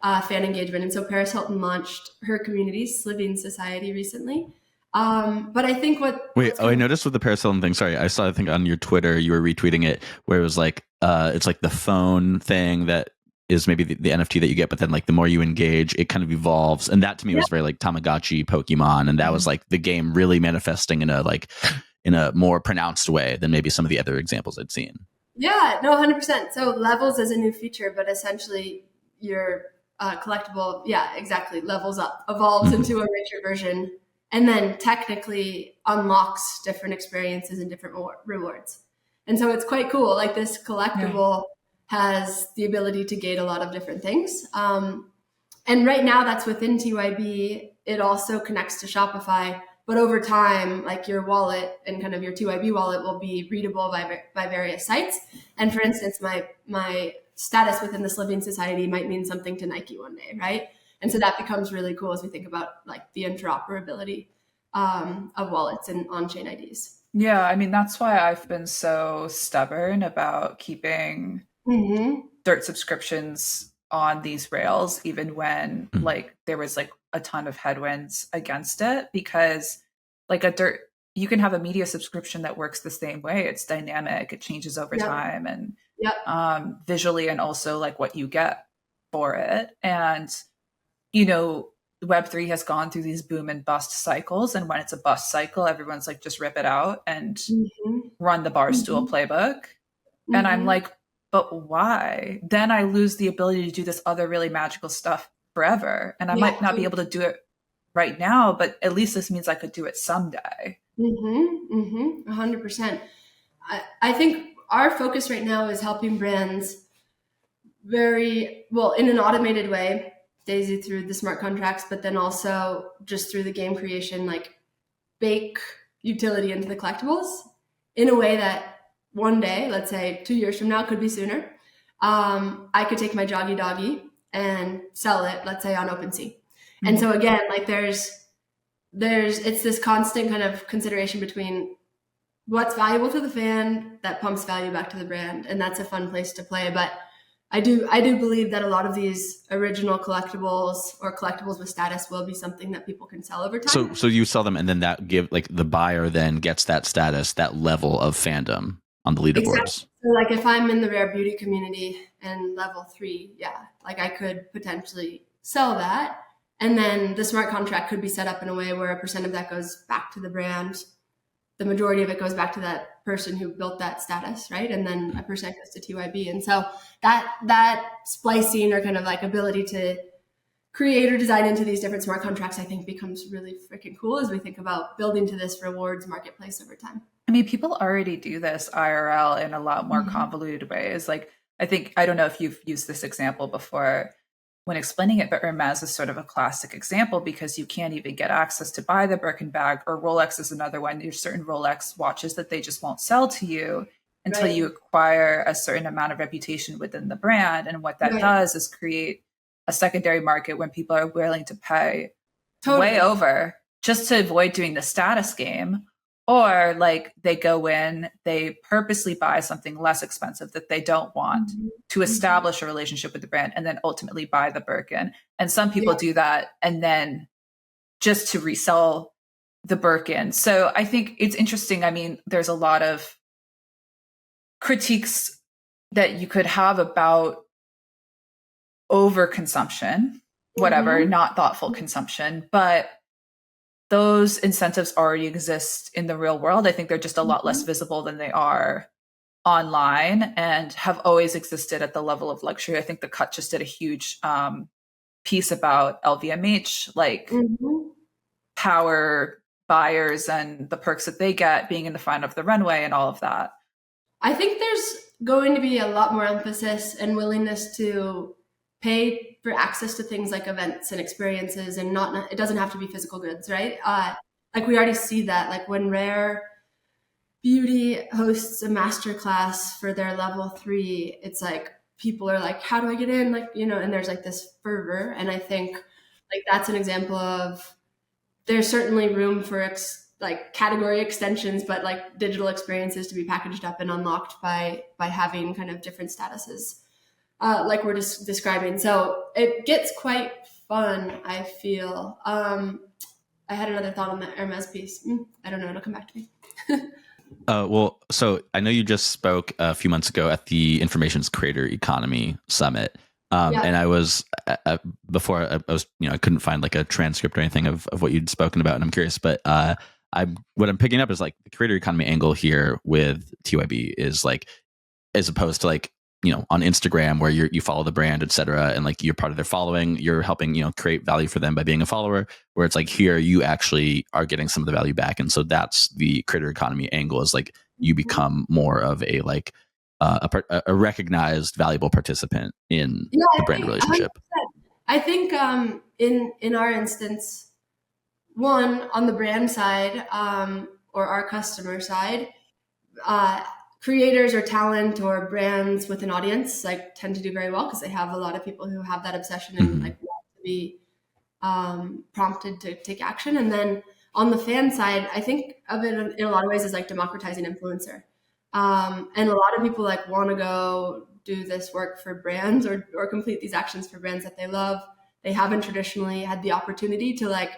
fan engagement. And so Paris Hilton launched her community, Living Society, recently. But I think I noticed with the Paris Hilton thing, sorry, I saw, I think on your Twitter, you were retweeting it, where it was like, it's like the phone thing that is maybe the NFT that you get, but then like the more you engage, it kind of evolves. And that to me was very like Tamagotchi, Pokemon. And that was like the game really manifesting in a more pronounced way than maybe some of the other examples I'd seen. Yeah, no, 100%. So levels is a new feature, but essentially your collectible, exactly, levels up, evolves into a richer version, and then technically unlocks different experiences and different rewards. And so it's quite cool. Like this collectible has the ability to gate a lot of different things. And right now that's within TYB. It also connects to Shopify, but over time, like your wallet and kind of your TYB wallet will be readable by various sites. And for instance, my status within this Living Society might mean something to Nike one day, right? And so that becomes really cool as we think about like the interoperability of wallets and on-chain IDs. Yeah, I mean, that's why I've been so stubborn about keeping Dirt subscriptions on these rails, even when like there was like a ton of headwinds against it, because like a Dirt, you can have a media subscription that works the same way. It's dynamic, it changes over time, and visually, and also like what you get for it. And you know, Web3 has gone through these boom and bust cycles, and when it's a bust cycle, everyone's like, just rip it out and run the Barstool playbook. And I'm like, but why? Then I lose the ability to do this other really magical stuff forever. And I might not be able to do it right now, but at least this means I could do it someday. 100%. I think our focus right now is helping brands very well in an automated way, Daisy, through the smart contracts, but then also just through the game creation, like bake utility into the collectibles in a way that one day, let's say 2 years from now, could be sooner, I could take my Joggy doggy and sell it, let's say on OpenSea. And so again, like it's this constant kind of consideration between what's valuable to the fan that pumps value back to the brand. And that's a fun place to play. But I do believe that a lot of these original collectibles or collectibles with status will be something that people can sell over time. So you sell them, and then that give like the buyer then gets that status, that level of fandom on the leaderboards. Exactly. So like if I'm in the rare beauty community and level 3, like I could potentially sell that. And then the smart contract could be set up in a way where a percent of that goes back to the brand. The majority of it goes back to that person who built that status, right? And then a percent goes to TYB. And so that splicing or kind of like ability to create or design into these different smart contracts, I think becomes really freaking cool as we think about building to this rewards marketplace over time. I mean, people already do this IRL in a lot more convoluted ways. Like, I don't know if you've used this example before when explaining it, but Hermes is sort of a classic example because you can't even get access to buy the Birkin bag, or Rolex is another one. There's certain Rolex watches that they just won't sell to you until you acquire a certain amount of reputation within the brand. And what that does is create a secondary market when people are willing to pay way over just to avoid doing the status game. Or like they go in, they purposely buy something less expensive that they don't want to establish a relationship with the brand, and then ultimately buy the Birkin. And some people do that and then just to resell the Birkin. So I think it's interesting. I mean, there's a lot of critiques that you could have about overconsumption, whatever, not thoughtful consumption. But those incentives already exist in the real world. I think they're just a lot less visible than they are online, and have always existed at the level of luxury. I think The Cut just did a huge piece about LVMH, like power buyers and the perks that they get being in the front of the runway and all of that. I think there's going to be a lot more emphasis and willingness to pay for access to things like events and experiences, and not, it doesn't have to be physical goods, right? Like we already see that, like when Rare Beauty hosts a masterclass for their level 3, it's like people are like, how do I get in? Like, you know, and there's like this fervor. And I think like that's an example of, there's certainly room for like category extensions, but like digital experiences to be packaged up and unlocked by having kind of different statuses, like we're just describing. So it gets quite fun, I feel. I had another thought on the Hermes piece. I don't know, it'll come back to me. Well, so I know you just spoke a few months ago at the Information's Creator Economy Summit. And I was before I was, I couldn't find like a transcript or anything of what you'd spoken about, and I'm curious, but what I'm picking up is like the creator economy angle here with TYB is like, as opposed to like, on Instagram where you follow the brand, et cetera, and like you're part of their following, you're helping, create value for them by being a follower, where it's like here you actually are getting some of the value back. And so that's the creator economy angle, is like you become more of a like a recognized valuable participant in the brand relationship. 100%. I think in our instance, one, on the brand side, or our customer side, creators or talent or brands with an audience like tend to do very well because they have a lot of people who have that obsession and like want to be prompted to take action. And then on the fan side, I think of it in a lot of ways as like democratizing influencer. And a lot of people like want to go do this work for brands or complete these actions for brands that they love. They haven't traditionally had the opportunity to like,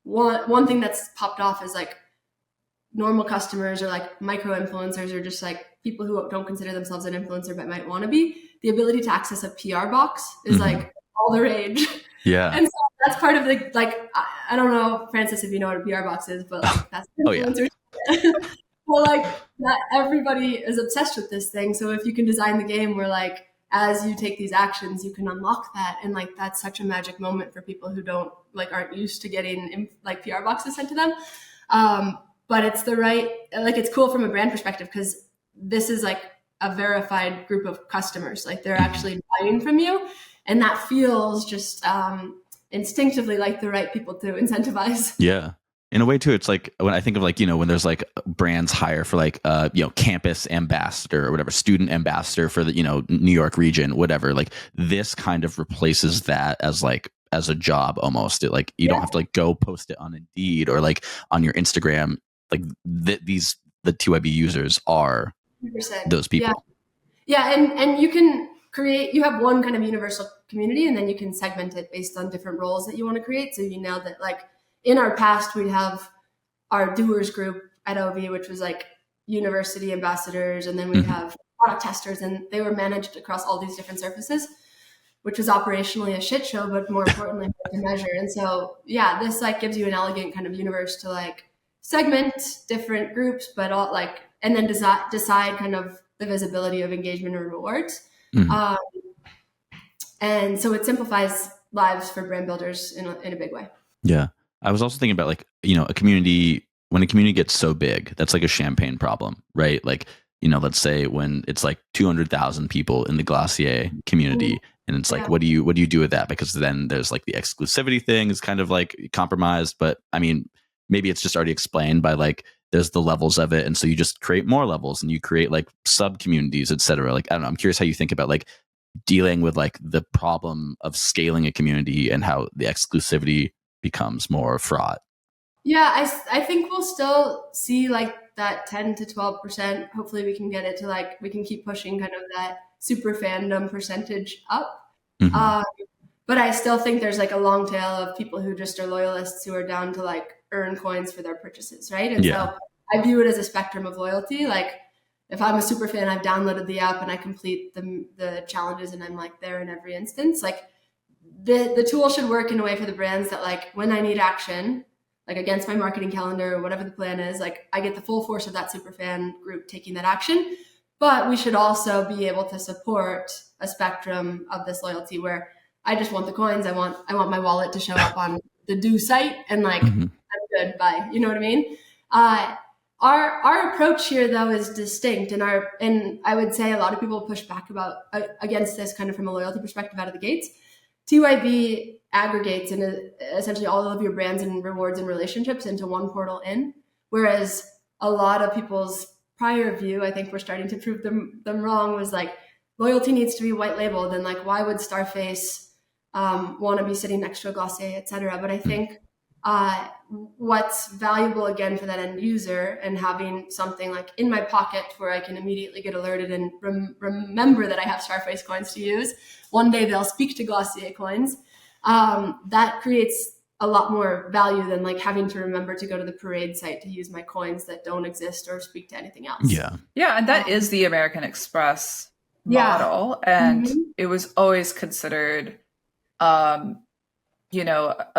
one thing that's popped off is like normal customers or like micro influencers, or just like people who don't consider themselves an influencer but might want to be. The ability to access a PR box is like all the rage. Yeah. And so that's part of the, like, I don't know, Francis, if you know what a PR box is, but like that's influencers. Well, like that, everybody is obsessed with this thing. So if you can design the game where like, as you take these actions, you can unlock that. And like, that's such a magic moment for people who aren't used to getting like PR boxes sent to them. But it's it's cool from a brand perspective because this is like a verified group of customers. Like they're actually buying from you. And that feels just instinctively like the right people to incentivize. Yeah. In a way too, it's like when I think of like, when there's like brands hire for like, campus ambassador or whatever, student ambassador for the, New York region, whatever, like this kind of replaces that as a job almost. It like, you don't have to like go post it on Indeed or like on your Instagram. Like the TYB users are 100%. those people. Yeah. And you have one kind of universal community, and then you can segment it based on different roles that you want to create. So you know that like in our past, we'd have our doers group at OV, which was like university ambassadors. And then we'd have product testers, and they were managed across all these different surfaces, which was operationally a shit show, but more importantly, to measure. And so, this like gives you an elegant kind of universe to like segment different groups, but all like, and then decide kind of the visibility of engagement or rewards. And so it simplifies lives for brand builders in a big way. Yeah. I was also thinking about like, a community, when a community gets so big, that's like a champagne problem, right? Like, let's say when it's like 200,000 people in the Glacier community, and it's like, what do you do with that? Because then there's like the exclusivity thing is kind of like compromised, but I mean, maybe it's just already explained by like, there's the levels of it. And so you just create more levels and you create like sub communities, et cetera. Like, I don't know, I'm curious how you think about like dealing with like the problem of scaling a community and how the exclusivity becomes more fraught. Yeah, I think we'll still see like that 10 to 12%. Hopefully we can get it to like, we can keep pushing kind of that super fandom percentage up. But I still think there's like a long tail of people who just are loyalists who are down to like earn coins for their purchases, right? And so I view it as a spectrum of loyalty. Like if I'm a super fan, I've downloaded the app and I complete the challenges and I'm like there in every instance. Like the tool should work in a way for the brands that like when I need action, like against my marketing calendar or whatever the plan is, like I get the full force of that superfan group taking that action. But we should also be able to support a spectrum of this loyalty where I just want the coins. I want my wallet to show up on the due site and like, I'm good, bye. You know what I mean? Our approach here though is distinct, and I would say a lot of people push back against this kind of from a loyalty perspective out of the gates. TYB aggregates and essentially all of your brands and rewards and relationships into one portal in, whereas a lot of people's prior view, I think we're starting to prove them wrong, was like loyalty needs to be white labeled, and like why would Starface want to be sitting next to a Glossier, etc. But I think what's valuable again for that end user and having something like in my pocket where I can immediately get alerted and remember that I have Starface coins to use. One day they'll speak to Glossier coins. That creates a lot more value than like having to remember to go to the parade site to use my coins that don't exist or speak to anything else. Yeah, and that is the American Express model, and it was always considered a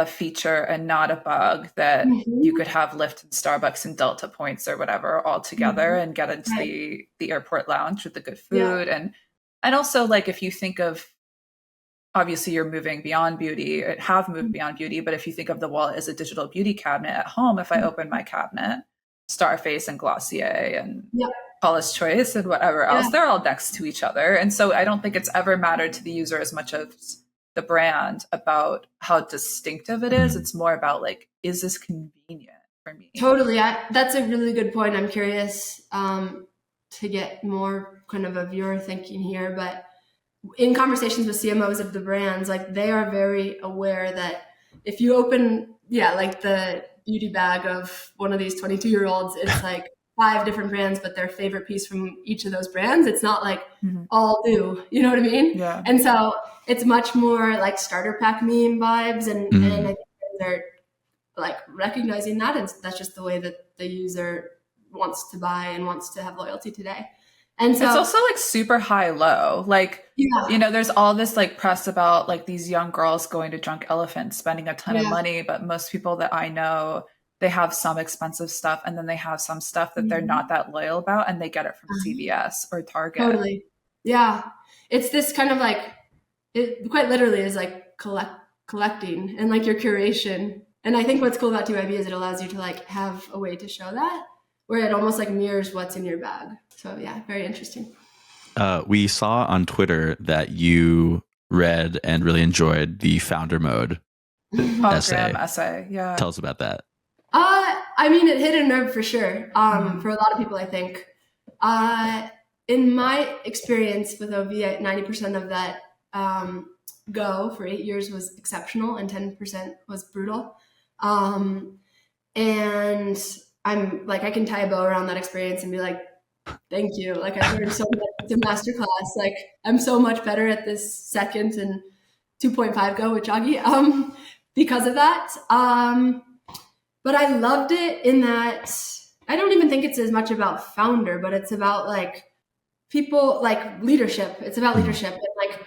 feature and not a bug that you could have Lyft and Starbucks and Delta points or whatever all together and get into the airport lounge with the good food. And also, like, if you think of, obviously you're moving beyond beauty, or have moved beyond beauty, but if you think of the wallet as a digital beauty cabinet at home, if I open my cabinet, Starface and Glossier and Paula's Choice and whatever else, they're all next to each other. And so I don't think it's ever mattered to the user as much as the brand about how distinctive it is. It's more about like, is this convenient for me? Totally. That's a really good point. I'm curious to get more kind of your thinking here, but in conversations with CMOs of the brands, like they are very aware that if you open, like the beauty bag of one of these 22-year-olds, it's like 5 different brands, but their favorite piece from each of those brands. It's not like all new, you know what I mean? Yeah. And so it's much more like starter pack meme vibes. And I think they're like recognizing that. And that's just the way that the user wants to buy and wants to have loyalty today. And so it's also like super high low. Like, there's all this like press about like these young girls going to Drunk Elephant, spending a ton of money. But most people that I know, they have some expensive stuff, and then they have some stuff that they're not that loyal about, and they get it from CVS or Target. Totally. Yeah. It's this kind of like, it quite literally is like collecting and like your curation. And I think what's cool about TYB is it allows you to like have a way to show that, where it almost like mirrors what's in your bag. So yeah, very interesting. We saw on Twitter that you read and really enjoyed the founder mode essay. Yeah. Tell us about that. I mean, it hit a nerve for sure. For a lot of people, I think. In my experience with OV, 90% of that go for 8 years was exceptional and 10% was brutal. And I'm like, I can tie a bow around that experience and be like, thank you. Like I learned so much. It's a masterclass. Like I'm so much better at this second and 2.5 go with Joggy because of that. But I loved it in that I don't even think it's as much about founder, but it's about like people, like leadership. It's about leadership and like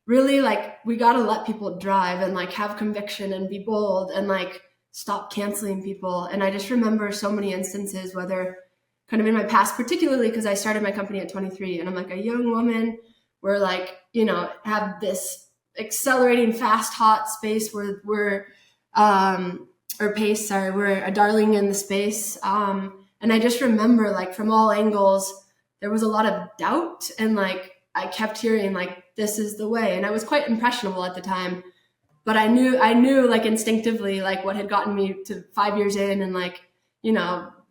really like we got to let people drive and like have conviction and be bold and like stop canceling people. And I just remember so many instances, whether kind of in my past, particularly because I started my company at 23 and I'm like a young woman. We're like, have this accelerating fast, hot space where we're a darling in the space. And I just remember like from all angles, there was a lot of doubt and like, I kept hearing like, this is the way. And I was quite impressionable at the time, but I knew like instinctively, like what had gotten me to 5 years in and like,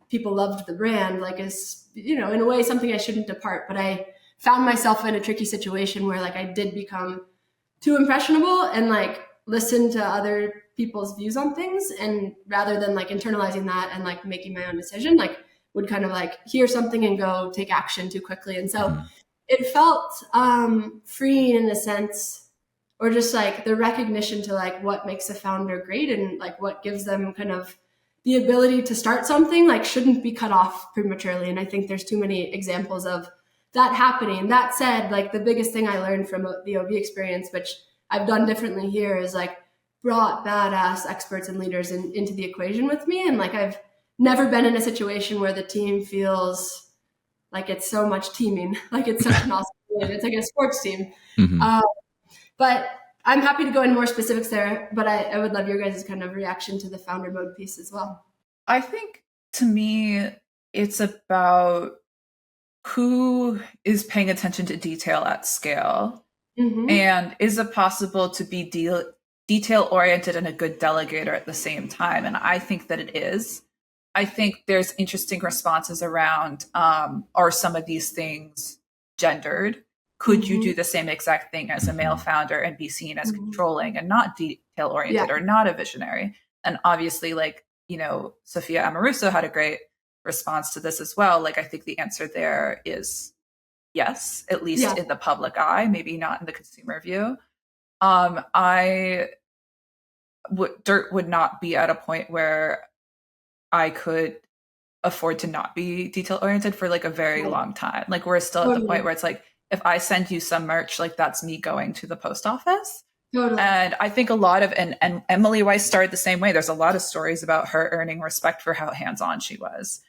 people loved the brand, like is, in a way something I shouldn't depart, but I found myself in a tricky situation where like I did become too impressionable and like listen to other people's views on things. And rather than like internalizing that and like making my own decision, like would kind of like hear something and go take action too quickly. And so it felt freeing in a sense, or just like the recognition to like what makes a founder great and like what gives them kind of the ability to start something like shouldn't be cut off prematurely. And I think there's too many examples of that happening. That said, like the biggest thing I learned from the OV experience, which I've done differently here, is like brought badass experts and leaders into the equation with me. And like, I've never been in a situation where the team feels like it's so much teaming, like it's such an awesome team. It's like a sports team. But I'm happy to go into more specifics there, but I would love your guys' kind of reaction to the founder mode piece as well. I think to me, it's about who is paying attention to detail at scale. And is it possible to be detail oriented and a good delegator at the same time? And I think that it is. I think there's interesting responses around, are some of these things gendered? Could you do the same exact thing as a male founder and be seen as controlling and not detail oriented or not a visionary? And obviously, like, you know, Sophia Amoruso had a great response to this as well. Like, I think the answer there is yes, at least in the public eye, maybe not in the consumer view. Dirt would not be at a point where I could afford to not be detail oriented for like a very long time. Like, we're still at the point where it's like, if I send you some merch, like that's me going to the post office. And I think a lot of, and Emily Weiss started the same way. There's a lot of stories about her earning respect for how hands-on she was.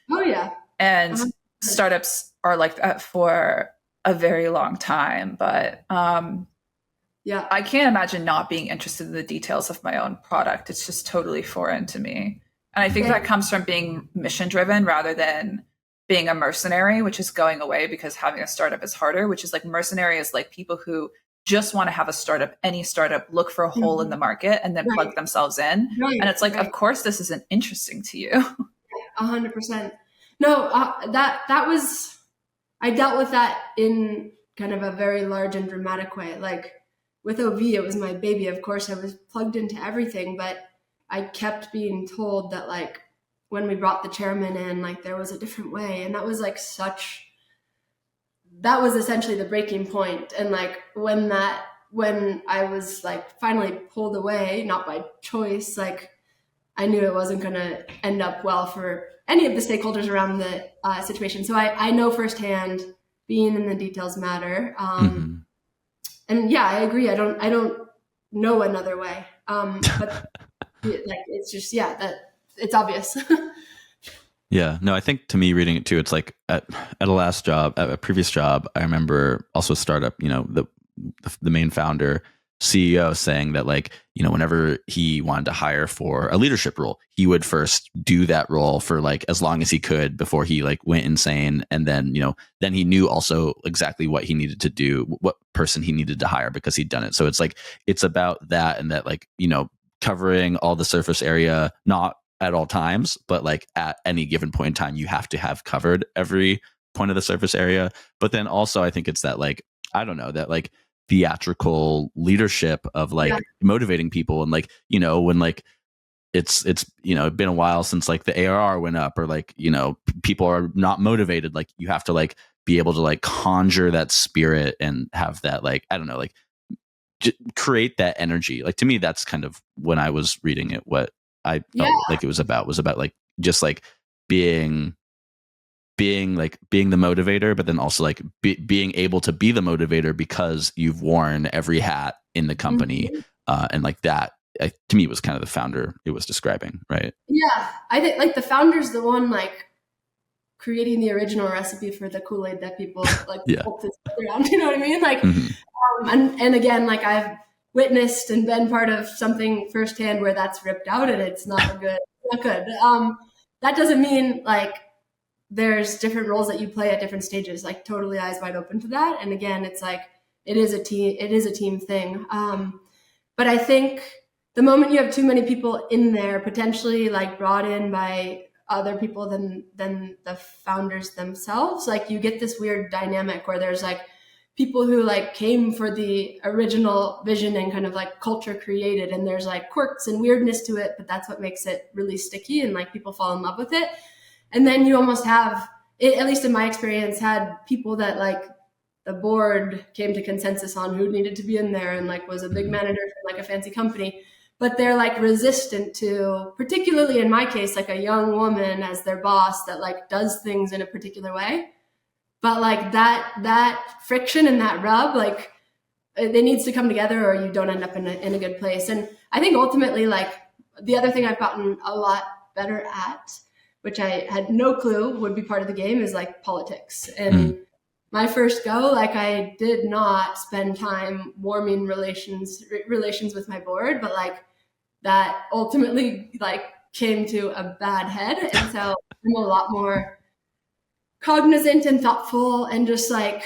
And 100%. Startups are like that for a very long time. But I can't imagine not being interested in the details of my own product. It's just totally foreign to me. And I think that comes from being mission driven rather than being a mercenary, which is going away because having a startup is harder, which is like mercenary is like people who just want to have a startup, any startup, look for a hole in the market and then plug themselves in. And it's like, of course, this isn't interesting to you. 100%. No, that was, I dealt with that in kind of a very large and dramatic way. Like with OV, it was my baby. Of course, I was plugged into everything, but I kept being told that like, when we brought the chairman in, like there was a different way. And that was like that was essentially the breaking point. And like when I was like finally pulled away, not by choice, like I knew it wasn't going to end up well for any of the stakeholders around the situation. So I know firsthand being in the details matter. And yeah, I agree. I don't know another way. But like, it's just, that it's obvious. Yeah, no, I think to me reading it too, it's like at a previous job, I remember also a startup, you know, the main founder, CEO saying that like, you know, whenever he wanted to hire for a leadership role, he would first do that role for like as long as he could before he like went insane. And then, you know, then he knew also exactly what he needed to do, what person he needed to hire because he'd done it. So it's like, it's about that and that like, you know, covering all the surface area, not at all times, but like at any given point in time, you have to have covered every point of the surface area. But then also I think it's that like, I don't know, that like theatrical leadership of like motivating people. And like, you know, when like it's, you know, been a while since like the ARR went up or like, you know, people are not motivated. Like you have to like be able to like conjure that spirit and have that, like, I don't know, like create that energy. Like to me, that's kind of when I was reading it, what I felt like it was about like just like being the motivator, but then also like being able to be the motivator because you've worn every hat in the company. And like that to me was kind of the founder it was describing, right? Yeah, I think like the founder's the one like creating the original recipe for the Kool-Aid that people like hope to stick around. You know what I mean? Like, and again, like I've witnessed and been part of something firsthand where that's ripped out and it's not good. That doesn't mean like there's different roles that you play at different stages, like totally eyes wide open to that. And again, it's like, it is a team thing. But I think the moment you have too many people in there, potentially like brought in by other people than the founders themselves, like you get this weird dynamic where there's like people who like came for the original vision and kind of like culture created, and there's like quirks and weirdness to it, but that's what makes it really sticky and like people fall in love with it. And then you almost have, at least in my experience, had people that like the board came to consensus on who needed to be in there and like was a big manager from like a fancy company, but they're like resistant to, particularly in my case, like a young woman as their boss that like does things in a particular way. But like that friction and that rub, like it needs to come together or you don't end up in a good place. And I think ultimately, like, the other thing I've gotten a lot better at, which I had no clue would be part of the game, is like politics. And my first go, like, I did not spend time warming relations with my board, but like that ultimately like came to a bad head. And so I'm a lot more cognizant and thoughtful, and just like,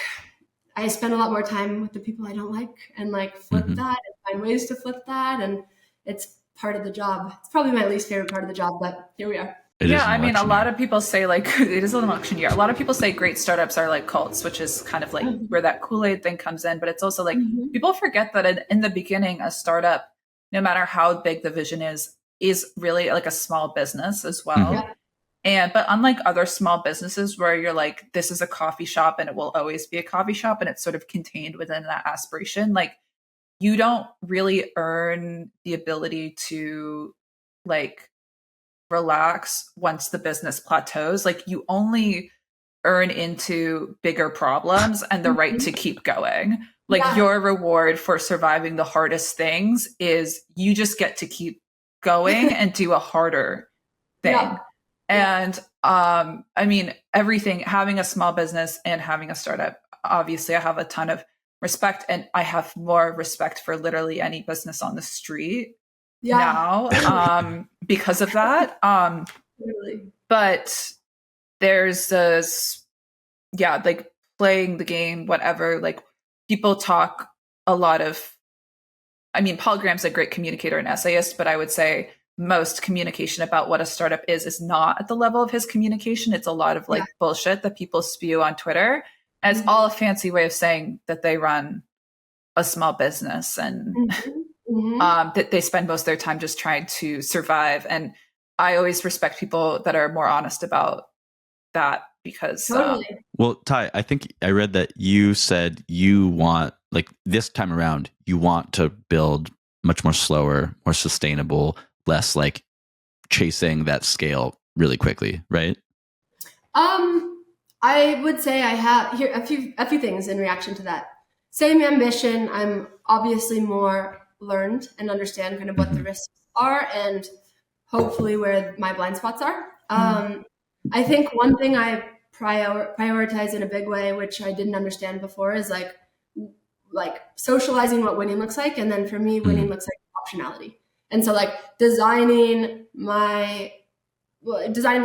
I spend a lot more time with the people I don't like, and like flip that and find ways to flip that. And it's part of the job. It's probably my least favorite part of the job, but here we are. I mean, a lot of people say, like, it is an election year. A lot of people say great startups are like cults, which is kind of like where that Kool-Aid thing comes in. But it's also like people forget that in the beginning, a startup, no matter how big the vision is really like a small business as well. But unlike other small businesses where you're like, this is a coffee shop and it will always be a coffee shop and it's sort of contained within that aspiration, like, you don't really earn the ability to like relax once the business plateaus. Like, you only earn into bigger problems and the right to keep going. Like, your reward for surviving the hardest things is you just get to keep going and do a harder thing. And I mean, everything, having a small business and having a startup, obviously I have a ton of respect, and I have more respect for literally any business on the street now because of that. But there's this, like, playing the game, whatever, like, people talk a lot of, I mean, Paul Graham's a great communicator and essayist, but I would say most communication about what a startup is not at the level of his communication. It's a lot of like bullshit that people spew on Twitter. And it's all a fancy way of saying that they run a small business and that they spend most of their time just trying to survive. And I always respect people that are more honest about that, because well, Ty, I think I read that you said you want, like, this time around, you want to build much more slower, more sustainable, less like chasing that scale really quickly, right? I would say I have here a few things in reaction to that. Same ambition. I'm obviously more learned and understand kind of what the risks are and hopefully where my blind spots are. I think one thing I prioritize in a big way, which I didn't understand before, is like socializing what winning looks like. And then for me, winning looks like optionality. And so like designing the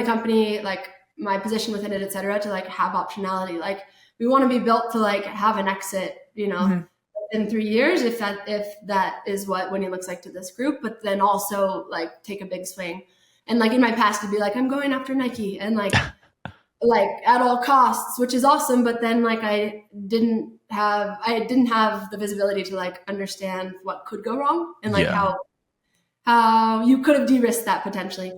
company, like my position within it, et cetera, to like have optionality. Like, we want to be built to like have an exit, you know, in 3 years, if that is what winning looks like to this group, but then also like take a big swing. And like in my past, to be like, I'm going after Nike and like at all costs, which is awesome. But then like I didn't have the visibility to like understand what could go wrong and like how you could have de-risked that potentially.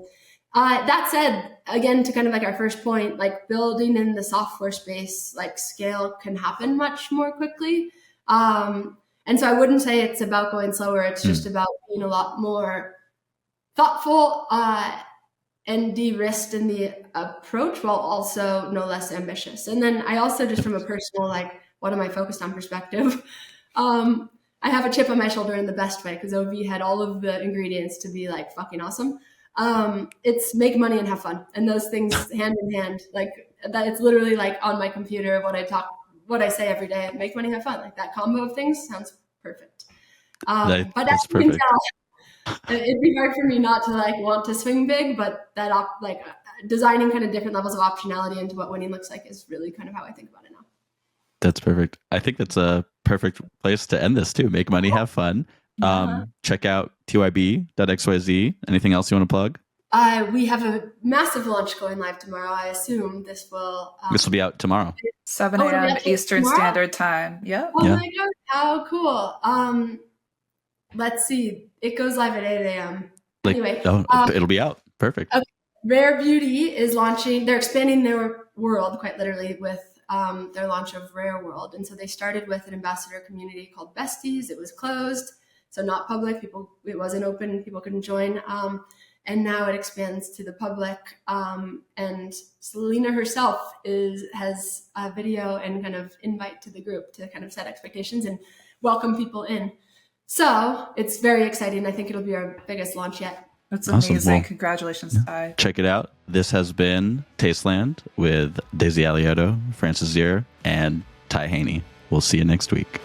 That said, again, to kind of like our first point, like building in the software space, like scale can happen much more quickly. And so I wouldn't say it's about going slower. It's just about being a lot more thoughtful and de-risked in the approach, while also no less ambitious. And then I also, just from a personal, like, what am I focused on perspective, I have a chip on my shoulder in the best way, because OV had all of the ingredients to be like fucking awesome. It's make money and have fun, and those things hand in hand. Like that, it's literally like on my computer what I say every day: make money, have fun. Like that combo of things sounds perfect. But as you can tell, it'd be hard for me not to like want to swing big, but that designing kind of different levels of optionality into what winning looks like is really kind of how I think about it now. That's perfect. I think that's a perfect place to end this too. Make money, have fun. Check out tyb.xyz. Anything else you want to plug? We have a massive launch going live tomorrow. I assume this will be out tomorrow. 7 a.m. Eastern Standard Time. Yep. Oh my God, how cool. Let's see. It goes live at 8 a.m. Anyway. It'll be out. Perfect. Okay. Rare Beauty is launching. They're expanding their world quite literally with their launch of Rare World. And so they started with an ambassador community called Besties. It was closed, so not public. It wasn't open. People couldn't join. And now it expands to the public. And Selena herself has a video and kind of invite to the group to kind of set expectations. And welcome people in. So it's very exciting. I think it'll be our biggest launch yet. That's Awesome. amazing. Well, Congratulations, Ty. Check it out. This has been Tasteland with Daisy Aliotto, Francis Zier, and Ty Haney. We'll see you next week.